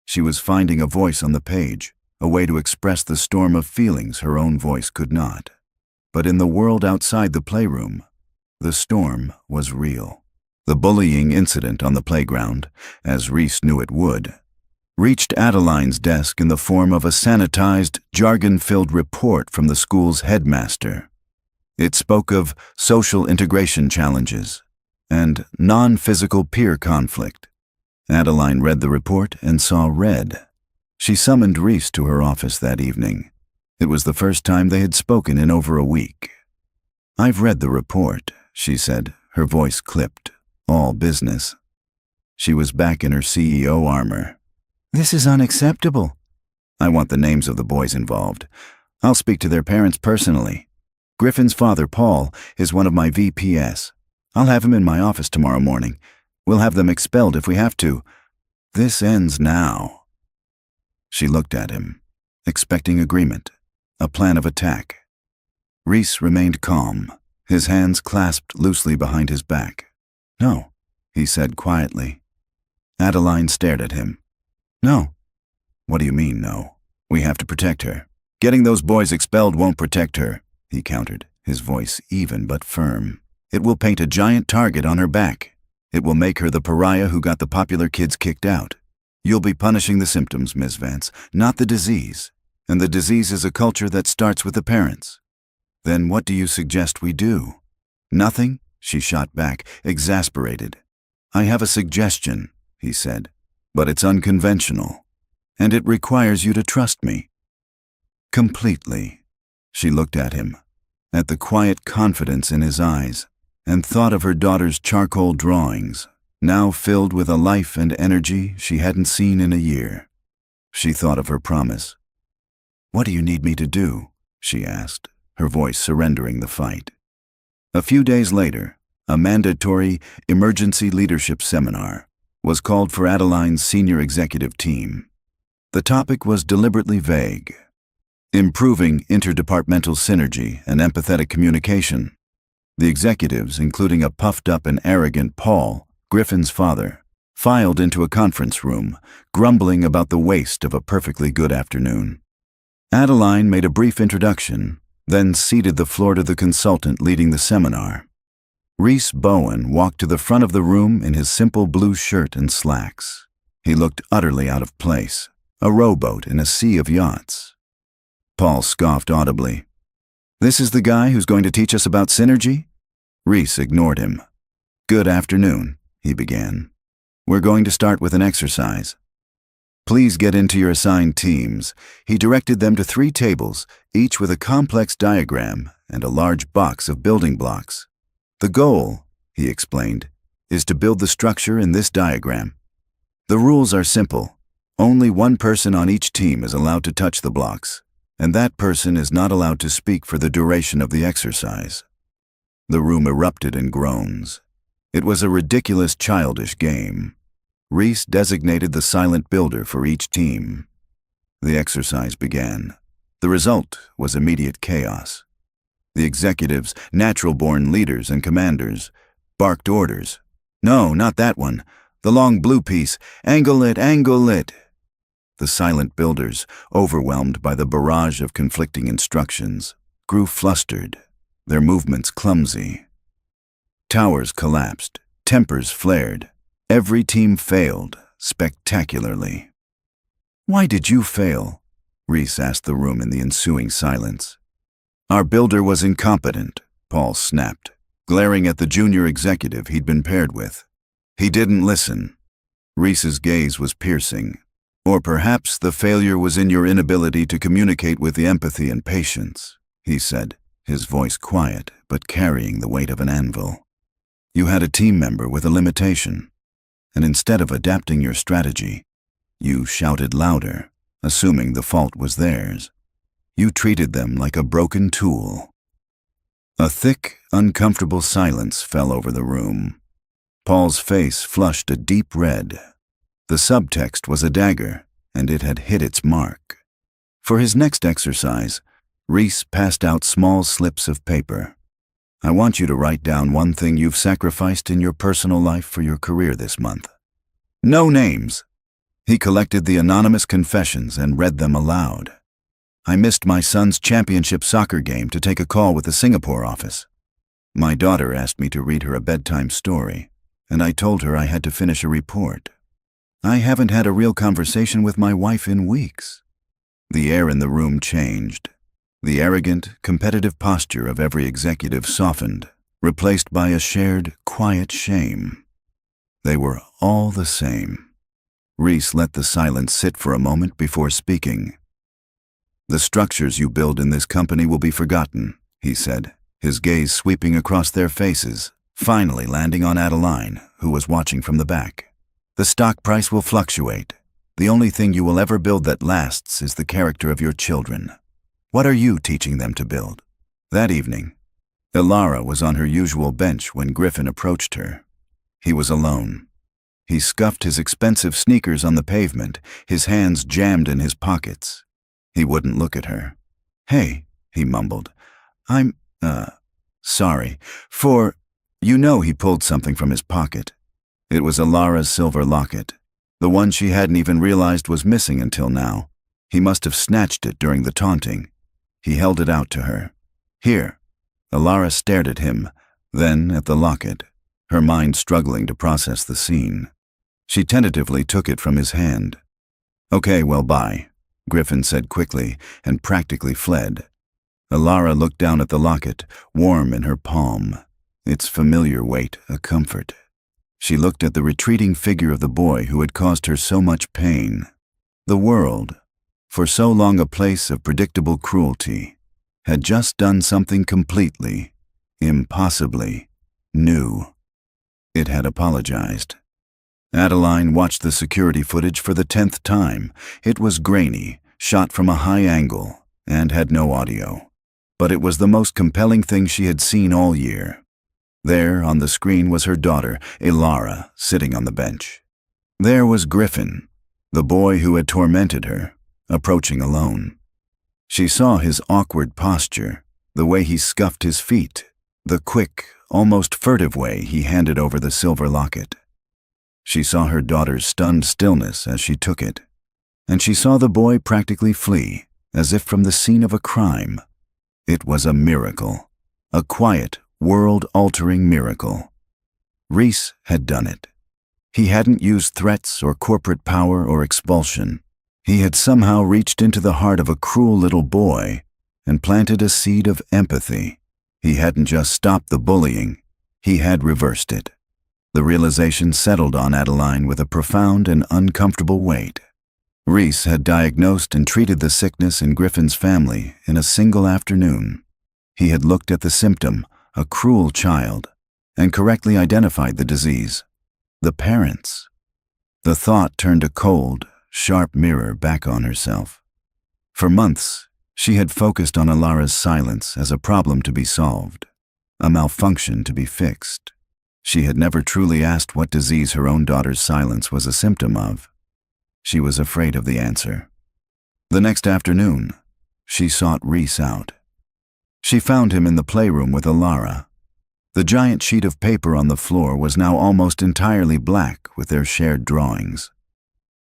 Speaker 1: She was finding a voice on the page, a way to express the storm of feelings her own voice could not. But in the world outside the playroom, the storm was real. The bullying incident on the playground, as Reese knew it would, reached Adeline's desk in the form of a sanitized, jargon-filled report from the school's headmaster. It spoke of social integration challenges and non-physical peer conflict. Adeline read the report and saw red. She summoned Reese to her office that evening. It was the first time they had spoken in over a week. "I've read the report," she said, her voice clipped. All business. She was back in her CEO armor. "This is unacceptable." "I want the names of the boys involved. I'll speak to their parents personally. Griffin's father, Paul, is one of my VPS. I'll have him in my office tomorrow morning. We'll have them expelled if we have to. This ends now." She looked at him, expecting agreement, a plan of attack. Reese remained calm, his hands clasped loosely behind his back. "No," he said quietly. Adeline stared at him. "No." "What do you mean, no? We have to protect her. Getting those boys expelled won't protect her," he countered, his voice even but firm. "It will paint a giant target on her back. It will make her the pariah who got the popular kids kicked out. You'll be punishing the symptoms, Ms. Vance, not the disease. And the disease is a culture that starts with the parents. Then what do you suggest we do?" "Nothing," she shot back, exasperated. "I have a suggestion," he said, "but it's unconventional, and it requires you to trust me." "Completely." She looked at him, at the quiet confidence in his eyes, and thought of her daughter's charcoal drawings, now filled with a life and energy she hadn't seen in a year. She thought of her promise. "What do you need me to do?" she asked, her voice surrendering the fight. A few days later, a mandatory emergency leadership seminar was called for Adeline's senior executive team. The topic was deliberately vague. Improving interdepartmental synergy and empathetic communication. The executives, including a puffed-up and arrogant Paul, Griffin's father, filed into a conference room, grumbling about the waste of a perfectly good afternoon. Adeline made a brief introduction, then ceded the floor to the consultant leading the seminar. Rhys Bowen walked to the front of the room in his simple blue shirt and slacks. He looked utterly out of place, a rowboat in a sea of yachts. Paul scoffed audibly. "This is the guy who's going to teach us about synergy?" Rhys ignored him. "Good afternoon," he began. "We're going to start with an exercise. Please get into your assigned teams." He directed them to 3 tables, each with a complex diagram and a large box of building blocks. "The goal," he explained, "is to build the structure in this diagram. The rules are simple. Only one person on each team is allowed to touch the blocks, and that person is not allowed to speak for the duration of the exercise." The room erupted in groans. It was a ridiculous, childish game. Rhys designated the silent builder for each team. The exercise began. The result was immediate chaos. The executives, natural-born leaders and commanders, barked orders. "No, not that one. The long blue piece. Angle it, angle it." The silent builders, overwhelmed by the barrage of conflicting instructions, grew flustered, their movements clumsy. Towers collapsed, tempers flared. Every team failed, spectacularly. "Why did you fail?" Rhys asked the room in the ensuing silence. "Our builder was incompetent," Paul snapped, glaring at the junior executive he'd been paired with. "He didn't listen." Rhys's gaze was piercing. "Or perhaps the failure was in your inability to communicate with the empathy and patience," he said, his voice quiet but carrying the weight of an anvil. "You had a team member with a limitation, and instead of adapting your strategy, you shouted louder, assuming the fault was theirs. You treated them like a broken tool." A thick, uncomfortable silence fell over the room. Paul's face flushed a deep red. The subtext was a dagger, and it had hit its mark. For his next exercise, Rhys passed out small slips of paper. "I want you to write down one thing you've sacrificed in your personal life for your career this month. No names." He collected the anonymous confessions and read them aloud. "I missed my son's championship soccer game to take a call with the Singapore office. My daughter asked me to read her a bedtime story, and I told her I had to finish a report. I haven't had a real conversation with my wife in weeks." The air in the room changed. The arrogant, competitive posture of every executive softened, replaced by a shared, quiet shame. They were all the same. Rhys let the silence sit for a moment before speaking. "The structures you build in this company will be forgotten," he said, his gaze sweeping across their faces, finally landing on Adeline, who was watching from the back. "The stock price will fluctuate. The only thing you will ever build that lasts is the character of your children. What are you teaching them to build?" That evening, Ilara was on her usual bench when Griffin approached her. He was alone. He scuffed his expensive sneakers on the pavement, his hands jammed in his pockets. He wouldn't look at her. "Hey," he mumbled. I'm sorry. He pulled something from his pocket. It was Ilara's silver locket, the one she hadn't even realized was missing until now. He must have snatched it during the taunting. He held it out to her. "Here." Ilara stared at him, then at the locket, her mind struggling to process the scene. She tentatively took it from his hand. "Okay, well, bye," Griffin said quickly, and practically fled. Ilara looked down at the locket, warm in her palm, its familiar weight a comfort. She looked at the retreating figure of the boy who had caused her so much pain. The world, for so long a place of predictable cruelty, had just done something completely, impossibly, new. It had apologized. Adeline watched the security footage for the 10th time. It was grainy, shot from a high angle, and had no audio. But it was the most compelling thing she had seen all year. There, on the screen, was her daughter, Ilara, sitting on the bench. There was Griffin, the boy who had tormented her, approaching alone. She saw his awkward posture, the way he scuffed his feet, the quick, almost furtive way he handed over the silver locket. She saw her daughter's stunned stillness as she took it, and she saw the boy practically flee, as if from the scene of a crime. It was a miracle, a quiet, world-altering miracle. Reese had done it. He hadn't used threats or corporate power or expulsion. He had somehow reached into the heart of a cruel little boy and planted a seed of empathy. He hadn't just stopped the bullying, he had reversed it. The realization settled on Adeline with a profound and uncomfortable weight. Reese had diagnosed and treated the sickness in Griffin's family in a single afternoon. He had looked at the symptom, a cruel child, and correctly identified the disease. The parents. The thought turned a cold, sharp mirror back on herself. For months, she had focused on Alara's silence as a problem to be solved, a malfunction to be fixed. She had never truly asked what disease her own daughter's silence was a symptom of. She was afraid of the answer. The next afternoon, she sought Reese out. She found him in the playroom with Alara. The giant sheet of paper on the floor was now almost entirely black with their shared drawings.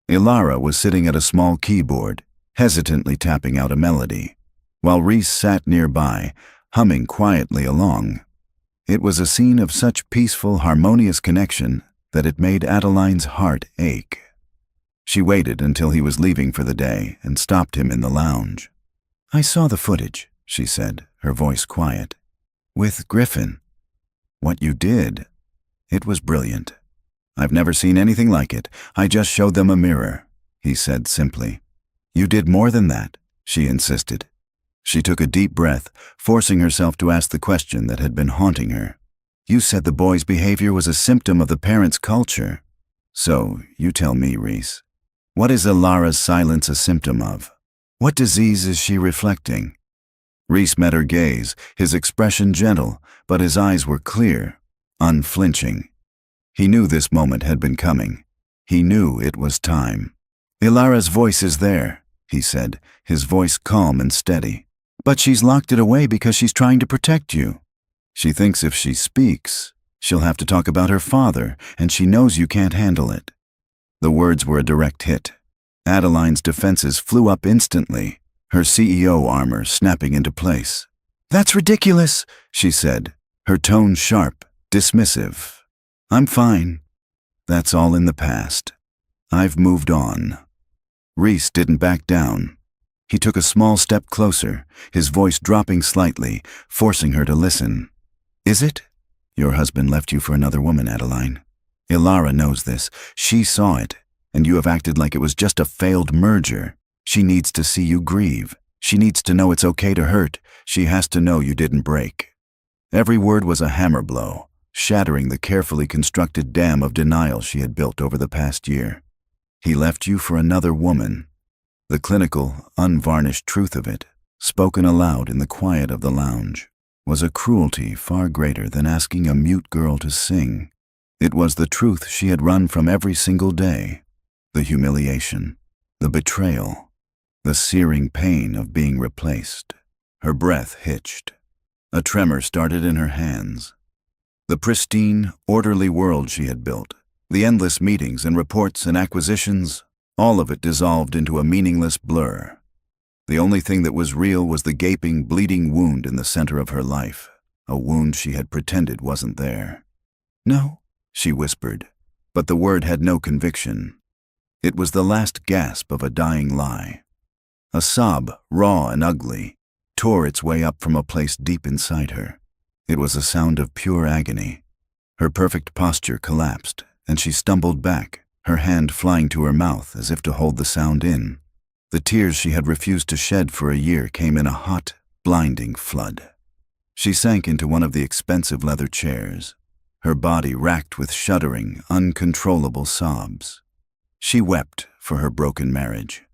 Speaker 1: Alara was sitting at a small keyboard, hesitantly tapping out a melody, while Reese sat nearby, humming quietly along. It was a scene of such peaceful, harmonious connection that it made Adeline's heart ache. She waited until he was leaving for the day and stopped him in the lounge. "I saw the footage," she said, her voice quiet. "With Griffin. What you did, it was brilliant. I've never seen anything like it. I just showed them a mirror," he said simply. "You did more than that," she insisted. She took a deep breath, forcing herself to ask the question that had been haunting her. "You said the boy's behavior was a symptom of the parents' culture. So, you tell me, Reese, what is Alara's silence a symptom of? What disease is she reflecting?" Reese met her gaze, his expression gentle, but his eyes were clear, unflinching. He knew this moment had been coming. He knew it was time. "Alara's voice is there," he said, his voice calm and steady. "But she's locked it away because she's trying to protect you. She thinks if she speaks, she'll have to talk about her father, and she knows you can't handle it." The words were a direct hit. Adeline's defenses flew up instantly, her CEO armor snapping into place. "That's ridiculous," she said, her tone sharp, dismissive. "I'm fine. That's all in the past. I've moved on." Reese didn't back down. He took a small step closer, his voice dropping slightly, forcing her to listen. "Is it? Your husband left you for another woman, Adeline. Alara knows this. She saw it, and you have acted like it was just a failed merger. She needs to see you grieve. She needs to know it's okay to hurt. She has to know you didn't break." Every word was a hammer blow, shattering the carefully constructed dam of denial she had built over the past year. "He left you for another woman." The clinical, unvarnished truth of it, spoken aloud in the quiet of the lounge, was a cruelty far greater than asking a mute girl to sing. It was the truth she had run from every single day. The humiliation, the betrayal, the searing pain of being replaced. Her breath hitched. A tremor started in her hands. The pristine, orderly world she had built, the endless meetings and reports and acquisitions, all of it dissolved into a meaningless blur. The only thing that was real was the gaping, bleeding wound in the center of her life, a wound she had pretended wasn't there. "No," she whispered, but the word had no conviction. It was the last gasp of a dying lie. A sob, raw and ugly, tore its way up from a place deep inside her. It was a sound of pure agony. Her perfect posture collapsed, and she stumbled back, her hand flying to her mouth as if to hold the sound in. The tears she had refused to shed for a year came in a hot, blinding flood. She sank into one of the expensive leather chairs, her body racked with shuddering, uncontrollable sobs. She wept for her broken marriage.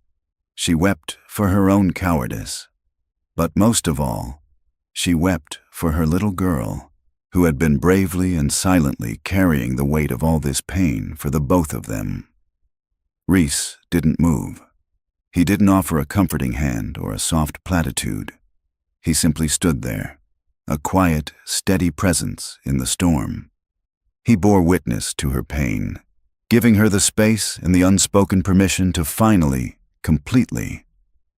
Speaker 1: She wept for her own cowardice. But most of all, she wept for her little girl, who had been bravely and silently carrying the weight of all this pain for the both of them. Reese didn't move. He didn't offer a comforting hand or a soft platitude. He simply stood there, a quiet, steady presence in the storm. He bore witness to her pain, giving her the space and the unspoken permission to finally, completely,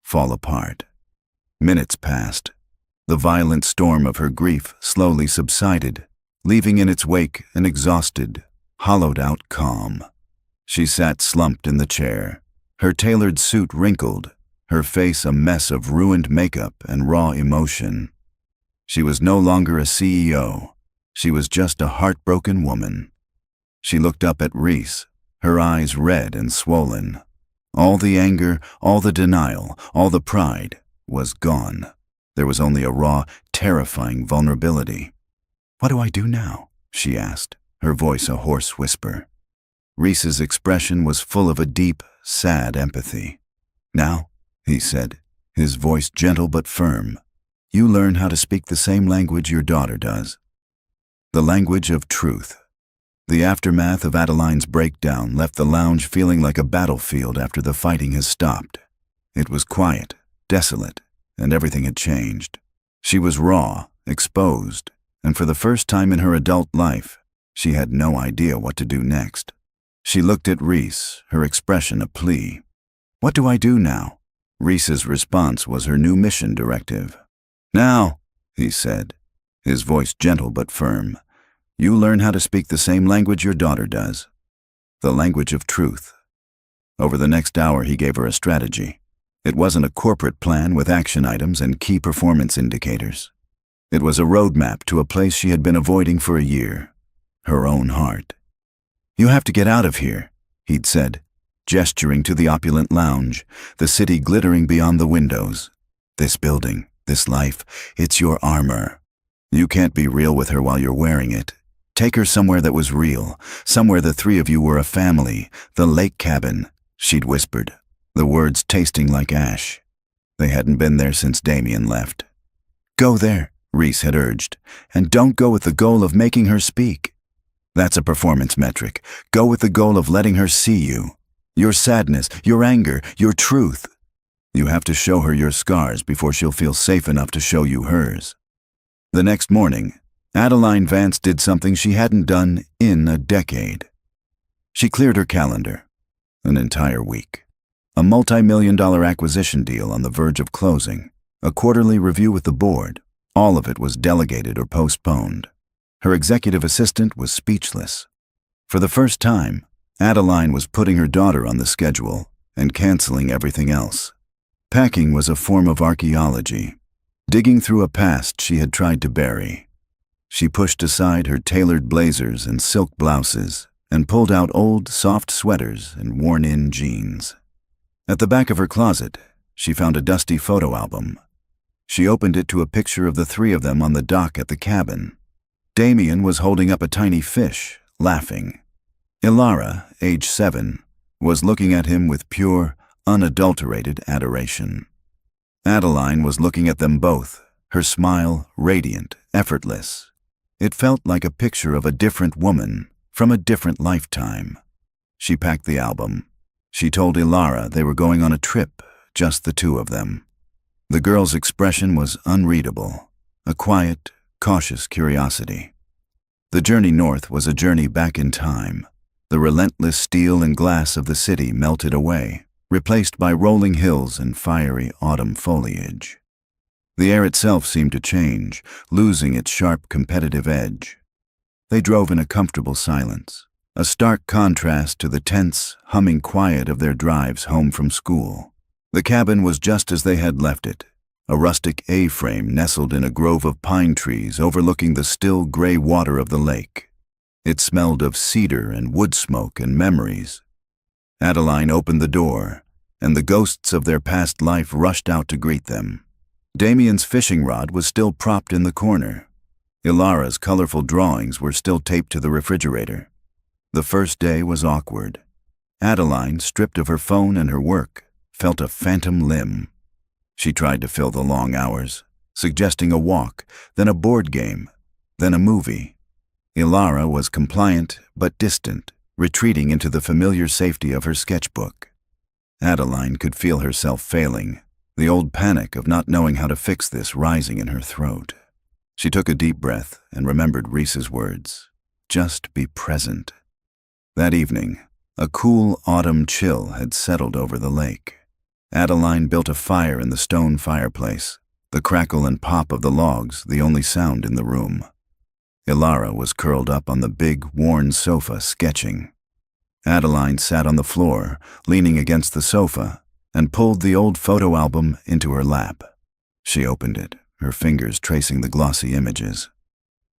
Speaker 1: fall apart. Minutes passed. The violent storm of her grief slowly subsided, leaving in its wake an exhausted, hollowed-out calm. She sat slumped in the chair, her tailored suit wrinkled, her face a mess of ruined makeup and raw emotion. She was no longer a CEO. She was just a heartbroken woman. She looked up at Reese, her eyes red and swollen. All the anger, all the denial, all the pride was gone. There was only a raw, terrifying vulnerability. "What do I do now?" she asked, her voice a hoarse whisper. Reese's expression was full of a deep, sad empathy. "Now," he said, his voice gentle but firm, "you learn how to speak the same language your daughter does. The language of truth." The aftermath of Adeline's breakdown left the lounge feeling like a battlefield after the fighting has stopped. It was quiet, desolate, and everything had changed. She was raw, exposed, and for the first time in her adult life, she had no idea what to do next. She looked at Reese, her expression a plea. "What do I do now?" Reese's response was her new mission directive. "Now," he said, his voice gentle but firm, "you learn how to speak the same language your daughter does. The language of truth." Over the next hour, he gave her a strategy. It wasn't a corporate plan with action items and key performance indicators. It was a roadmap to a place she had been avoiding for a year, her own heart. "You have to get out of here," he'd said, gesturing to the opulent lounge, the city glittering beyond the windows. "This building, this life, it's your armor. You can't be real with her while you're wearing it. Take her somewhere that was real, somewhere the three of you were a family, the lake cabin," she'd whispered, the words tasting like ash. They hadn't been there since Damien left. "Go there," Reese had urged, "and don't go with the goal of making her speak. That's a performance metric. Go with the goal of letting her see you. Your sadness, your anger, your truth. You have to show her your scars before she'll feel safe enough to show you hers." The next morning, Adeline Vance did something she hadn't done in a decade. She cleared her calendar. An entire week. A multi-million-dollar acquisition deal on the verge of closing. A quarterly review with the board. All of it was delegated or postponed. Her executive assistant was speechless. For the first time, Adeline was putting her daughter on the schedule and canceling everything else. Packing was a form of archaeology, digging through a past she had tried to bury. She pushed aside her tailored blazers and silk blouses and pulled out old, soft sweaters and worn-in jeans. At the back of her closet, she found a dusty photo album. She opened it to a picture of the three of them on the dock at the cabin. Damien was holding up a tiny fish, laughing. Ilara, age 7, was looking at him with pure, unadulterated adoration. Adeline was looking at them both, her smile radiant, effortless. It felt like a picture of a different woman from a different lifetime. She packed the album. She told Ilara they were going on a trip, just the two of them. The girl's expression was unreadable, a quiet, cautious curiosity. The journey north was a journey back in time. The relentless steel and glass of the city melted away, replaced by rolling hills and fiery autumn foliage. The air itself seemed to change, losing its sharp competitive edge. They drove in a comfortable silence, a stark contrast to the tense, humming quiet of their drives home from school. The cabin was just as they had left it, a rustic A-frame nestled in a grove of pine trees overlooking the still gray water of the lake. It smelled of cedar and wood smoke and memories. Adeline opened the door, and the ghosts of their past life rushed out to greet them. Damien's fishing rod was still propped in the corner. Ilara's colorful drawings were still taped to the refrigerator. The first day was awkward. Adeline, stripped of her phone and her work, felt a phantom limb. She tried to fill the long hours, suggesting a walk, then a board game, then a movie. Ilara was compliant but distant, retreating into the familiar safety of her sketchbook. Adeline could feel herself failing, the old panic of not knowing how to fix this rising in her throat. She took a deep breath and remembered Reese's words, "Just be present." That evening, a cool autumn chill had settled over the lake. Adeline built a fire in the stone fireplace, the crackle and pop of the logs the only sound in the room. Ilara was curled up on the big, worn sofa sketching. Adeline sat on the floor, leaning against the sofa, and pulled the old photo album into her lap. She opened it, her fingers tracing the glossy images.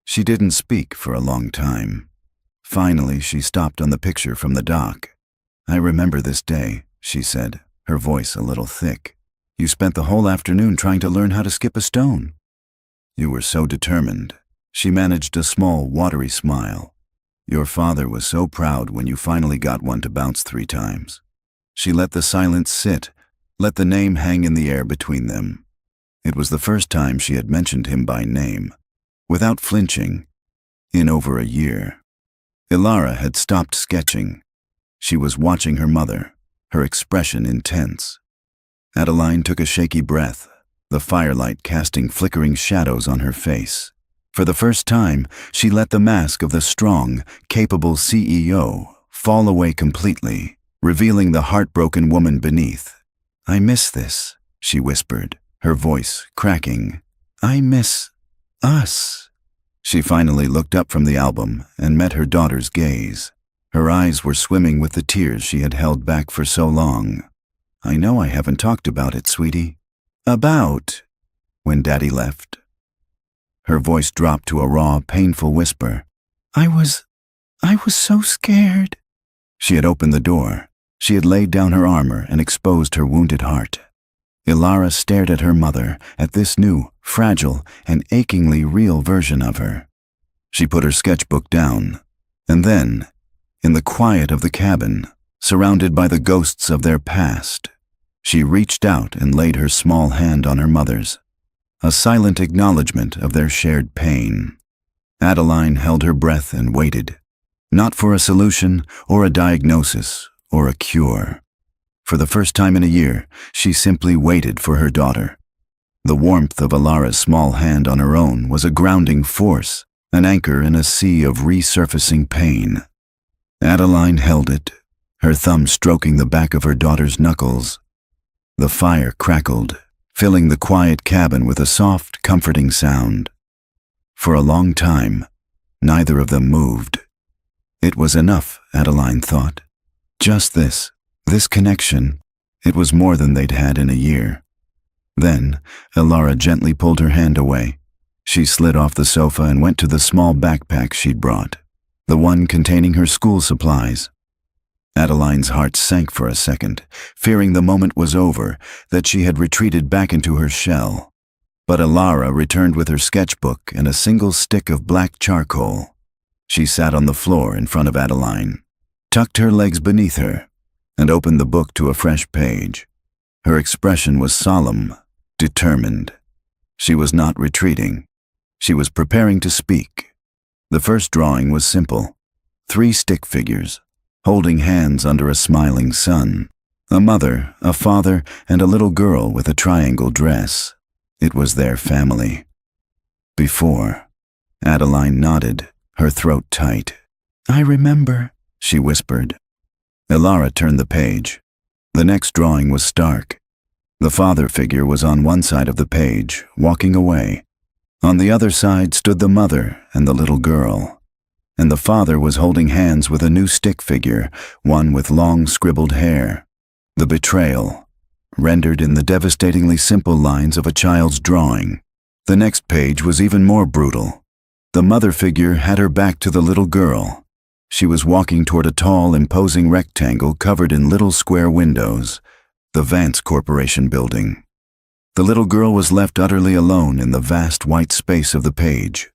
Speaker 1: She didn't speak for a long time. Finally, she stopped on the picture from the dock. "I remember this day," she said, her voice a little thick. "You spent the whole afternoon trying to learn how to skip a stone. You were so determined." She managed a small, watery smile. "Your father was so proud when you finally got one to bounce 3 times. She let the silence sit, let the name hang in the air between them. It was the first time she had mentioned him by name, without flinching, in over a year. Ilara had stopped sketching. She was watching her mother, her expression intense. Adeline took a shaky breath, the firelight casting flickering shadows on her face. For the first time, she let the mask of the strong, capable CEO fall away completely, revealing the heartbroken woman beneath. "I miss this," she whispered, her voice cracking. "I miss us." She finally looked up from the album and met her daughter's gaze. Her eyes were swimming with the tears she had held back for so long. "I know I haven't talked about it, sweetie." "About?" "When Daddy left." Her voice dropped to a raw, painful whisper. I was so scared." She had opened the door. She had laid down her armor and exposed her wounded heart. Ilara stared at her mother, at this new, fragile, and achingly real version of her. She put her sketchbook down, and then, in the quiet of the cabin, surrounded by the ghosts of their past, she reached out and laid her small hand on her mother's, a silent acknowledgement of their shared pain. Adeline held her breath and waited, not for a solution or a diagnosis or a cure. For the first time in a year, she simply waited for her daughter. The warmth of Ilara's small hand on her own was a grounding force, an anchor in a sea of resurfacing pain. Adeline held it, her thumb stroking the back of her daughter's knuckles. The fire crackled, filling the quiet cabin with a soft, comforting sound. For a long time, neither of them moved. It was enough, Adeline thought. Just this connection. It was more than they'd had in a year. Then, Ilara gently pulled her hand away. She slid off the sofa and went to the small backpack she'd brought, the one containing her school supplies. Adeline's heart sank for a second, fearing the moment was over, that she had retreated back into her shell. But Ilara returned with her sketchbook and a single stick of black charcoal. She sat on the floor in front of Adeline, tucked her legs beneath her, and opened the book to a fresh page. Her expression was solemn, determined. She was not retreating. She was preparing to speak. The first drawing was simple. 3 stick figures, holding hands under a smiling sun. A mother, a father, and a little girl with a triangle dress. It was their family. Before. Adeline nodded, her throat tight. "I remember," she whispered. Ilara turned the page. The next drawing was stark. The father figure was on one side of the page, walking away. On the other side stood the mother and the little girl. And the father was holding hands with a new stick figure, one with long scribbled hair. The betrayal, rendered in the devastatingly simple lines of a child's drawing. The next page was even more brutal. The mother figure had her back to the little girl. She was walking toward a tall, imposing rectangle covered in little square windows, the Vance Corporation building. The little girl was left utterly alone in the vast white space of the page.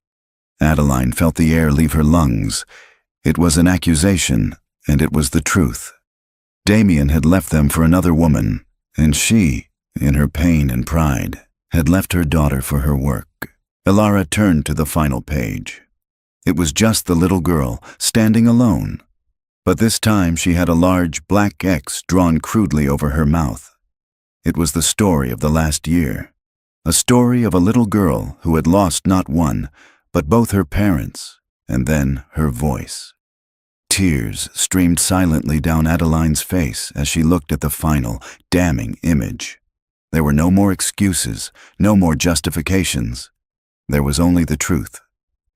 Speaker 1: Adeline felt the air leave her lungs. It was an accusation, and it was the truth. Damien had left them for another woman, and she, in her pain and pride, had left her daughter for her work. Ilara turned to the final page. It was just the little girl, standing alone. But this time she had a large black X drawn crudely over her mouth. It was the story of the last year, a story of a little girl who had lost not one, but both her parents, and then her voice. Tears streamed silently down Adeline's face as she looked at the final, damning image. There were no more excuses, no more justifications. There was only the truth,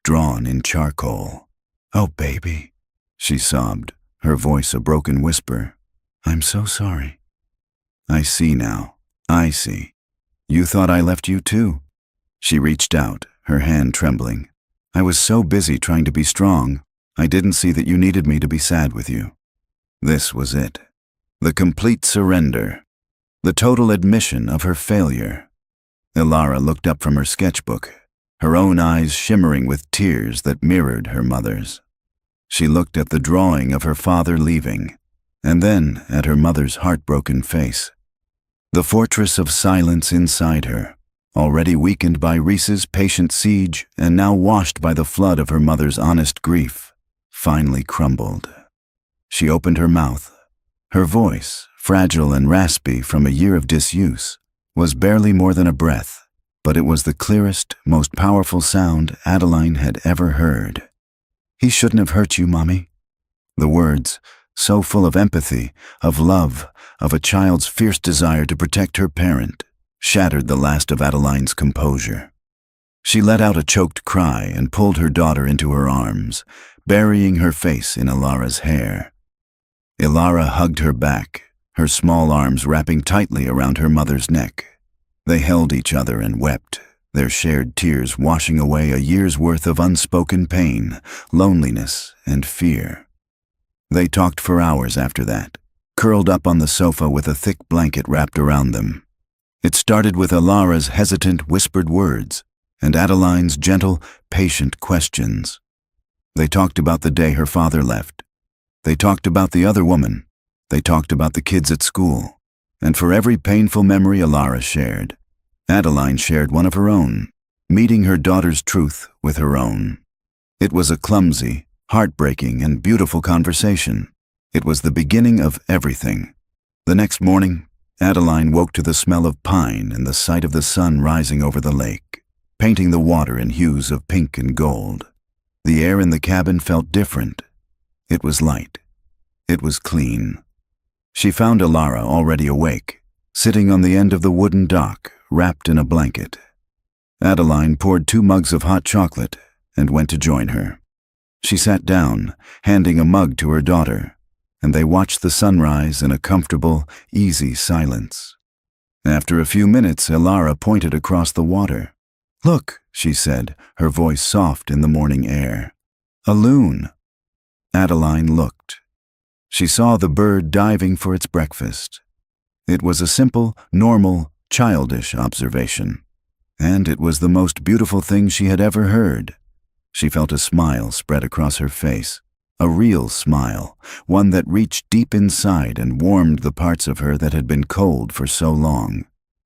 Speaker 1: drawn in charcoal. "Oh, baby," she sobbed, her voice a broken whisper. "I'm so sorry." "I see now. I see. You thought I left you too." She reached out, her hand trembling. "I was so busy trying to be strong, I didn't see that you needed me to be sad with you." This was it. The complete surrender. The total admission of her failure. Ilara looked up from her sketchbook, her own eyes shimmering with tears that mirrored her mother's. She looked at the drawing of her father leaving, and then at her mother's heartbroken face. The fortress of silence inside her, already weakened by Reese's patient siege and now washed by the flood of her mother's honest grief, finally crumbled. She opened her mouth. Her voice, fragile and raspy from a year of disuse, was barely more than a breath, but it was the clearest, most powerful sound Adeline had ever heard. "He shouldn't have hurt you, Mommy." The words, so full of empathy, of love, of a child's fierce desire to protect her parent, shattered the last of Adeline's composure. She let out a choked cry and pulled her daughter into her arms, burying her face in Ilara's hair. Ilara hugged her back, her small arms wrapping tightly around her mother's neck. They held each other and wept, their shared tears washing away a year's worth of unspoken pain, loneliness, and fear. They talked for hours after that, curled up on the sofa with a thick blanket wrapped around them. It started with Ilara's hesitant, whispered words, and Adeline's gentle, patient questions. They talked about the day her father left. They talked about the other woman. They talked about the kids at school. And for every painful memory Ilara shared, Adeline shared one of her own, meeting her daughter's truth with her own. It was a clumsy, heartbreaking, and beautiful conversation. It was the beginning of everything. The next morning, Adeline woke to the smell of pine and the sight of the sun rising over the lake, painting the water in hues of pink and gold. The air in the cabin felt different. It was light. It was clean. She found Ilara already awake, sitting on the end of the wooden dock, wrapped in a blanket. Adeline poured 2 mugs of hot chocolate and went to join her. She sat down, handing a mug to her daughter, and they watched the sunrise in a comfortable, easy silence. After a few minutes, Ilara pointed across the water. "Look," she said, her voice soft in the morning air. "A loon." Adeline looked. She saw the bird diving for its breakfast. It was a simple, normal, childish observation, and it was the most beautiful thing she had ever heard. She felt a smile spread across her face, a real smile, one that reached deep inside and warmed the parts of her that had been cold for so long.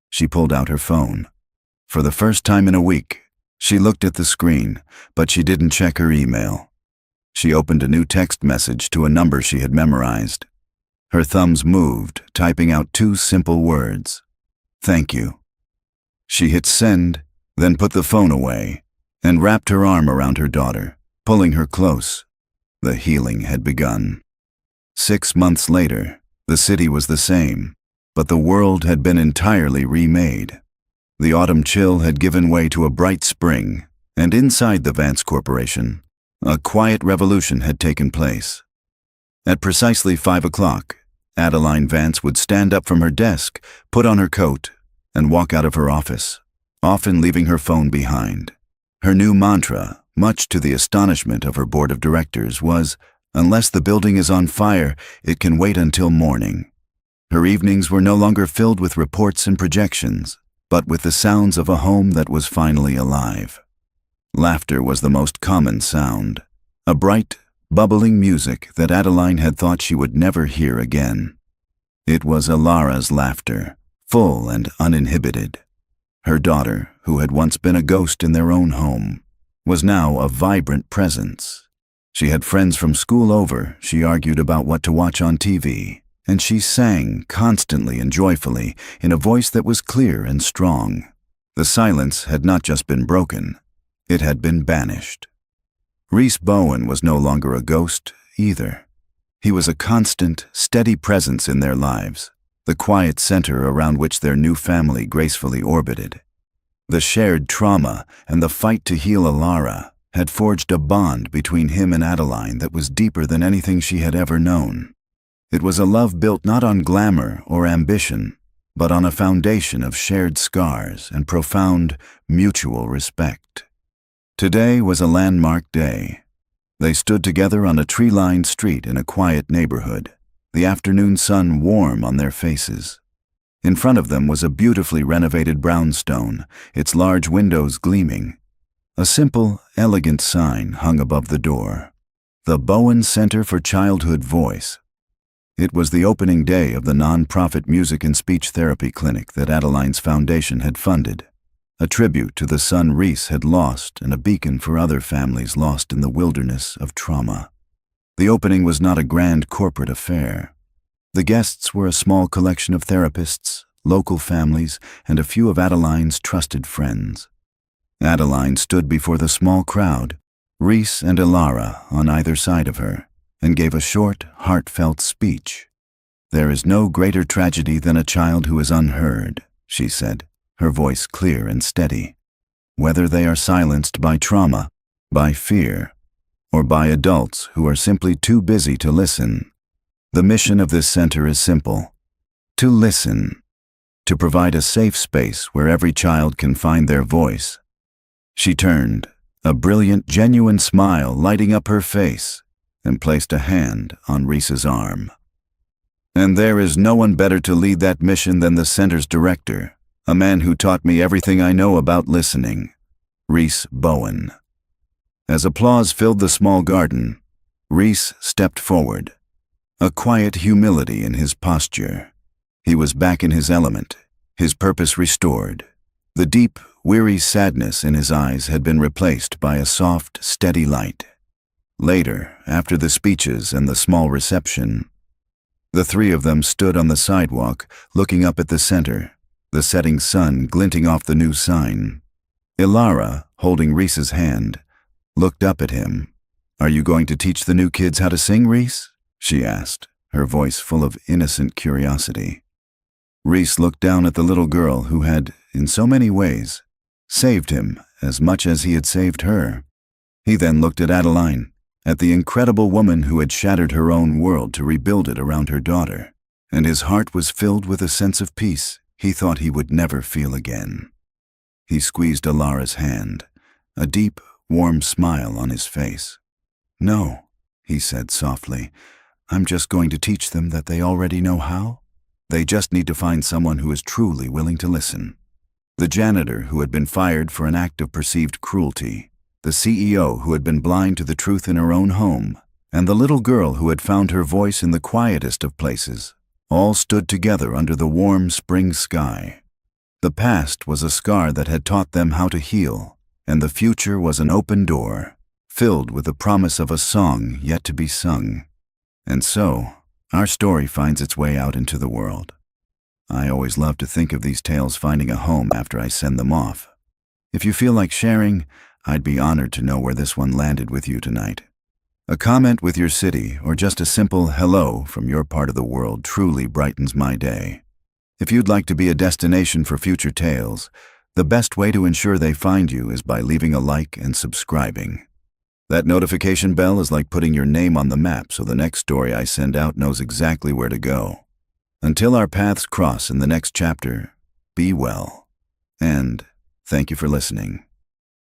Speaker 1: She pulled out her phone. For the first time in a week, she looked at the screen, but she didn't check her email. She opened a new text message to a number she had memorized. Her thumbs moved, typing out 2 simple words. "Thank you." She hit send, then put the phone away, and wrapped her arm around her daughter, pulling her close. The healing had begun. 6 months later, the city was the same, but the world had been entirely remade. The autumn chill had given way to a bright spring, and inside the Vance Corporation, a quiet revolution had taken place. At precisely 5 o'clock, Adeline Vance would stand up from her desk, put on her coat, and walk out of her office, often leaving her phone behind. Her new mantra, much to the astonishment of her board of directors, was, "Unless the building is on fire, it can wait until morning." Her evenings were no longer filled with reports and projections, but with the sounds of a home that was finally alive. Laughter was the most common sound, a bright, bubbling music that Adeline had thought she would never hear again. It was Ilara's laughter, full and uninhibited. Her daughter, who had once been a ghost in their own home, was now a vibrant presence. She had friends from school over, she argued about what to watch on TV, and she sang constantly and joyfully in a voice that was clear and strong. The silence had not just been broken, it had been banished. Reese Bowen was no longer a ghost, either. He was a constant, steady presence in their lives, the quiet center around which their new family gracefully orbited. The shared trauma and the fight to heal Alara had forged a bond between him and Adeline that was deeper than anything she had ever known. It was a love built not on glamour or ambition, but on a foundation of shared scars and profound mutual respect. Today was a landmark day. They stood together on a tree-lined street in a quiet neighborhood, the afternoon sun warm on their faces. In front of them was a beautifully renovated brownstone, its large windows gleaming. A simple, elegant sign hung above the door. The Bowen Center for Childhood Voice. It was the opening day of the non-profit music and speech therapy clinic that Adeline's foundation had funded, a tribute to the son Reese had lost and a beacon for other families lost in the wilderness of trauma. The opening was not a grand corporate affair. The guests were a small collection of therapists, local families, and a few of Adeline's trusted friends. Adeline stood before the small crowd, Reese and Alara on either side of her, and gave a short, heartfelt speech. "There is no greater tragedy than a child who is unheard," she said, her voice clear and steady. "Whether they are silenced by trauma, by fear, or by adults who are simply too busy to listen. The mission of this center is simple: to listen, to provide a safe space where every child can find their voice." She turned, a brilliant, genuine smile lighting up her face, and placed a hand on Reese's arm. "And there is no one better to lead that mission than the center's director, a man who taught me everything I know about listening, Reese Bowen." As applause filled the small garden, Reese stepped forward, a quiet humility in his posture. He was back in his element, his purpose restored. The deep, weary sadness in his eyes had been replaced by a soft, steady light. Later, after the speeches and the small reception, the three of them stood on the sidewalk, looking up at the center, the setting sun glinting off the new sign. Alara, holding Reese's hand, looked up at him. "Are you going to teach the new kids how to sing, Reese?" she asked, her voice full of innocent curiosity. Reese looked down at the little girl who had, in so many ways, saved him as much as he had saved her. He then looked at Adeline, at the incredible woman who had shattered her own world to rebuild it around her daughter, and his heart was filled with a sense of peace he thought he would never feel again. He squeezed Alara's hand, a deep, warm smile on his face. "No," he said softly, "I'm just going to teach them that they already know how. They just need to find someone who is truly willing to listen." The janitor who had been fired for an act of perceived cruelty, the CEO who had been blind to the truth in her own home, and the little girl who had found her voice in the quietest of places, all stood together under the warm spring sky. The past was a scar that had taught them how to heal, and the future was an open door, filled with the promise of a song yet to be sung. And so, our story finds its way out into the world. I always love to think of these tales finding a home after I send them off. If you feel like sharing, I'd be honored to know where this one landed with you tonight. A comment with your city or just a simple hello from your part of the world truly brightens my day. If you'd like to be a destination for future tales, the best way to ensure they find you is by leaving a like and subscribing. That notification bell is like putting your name on the map so the next story I send out knows exactly where to go. Until our paths cross in the next chapter, be well. And thank you for listening.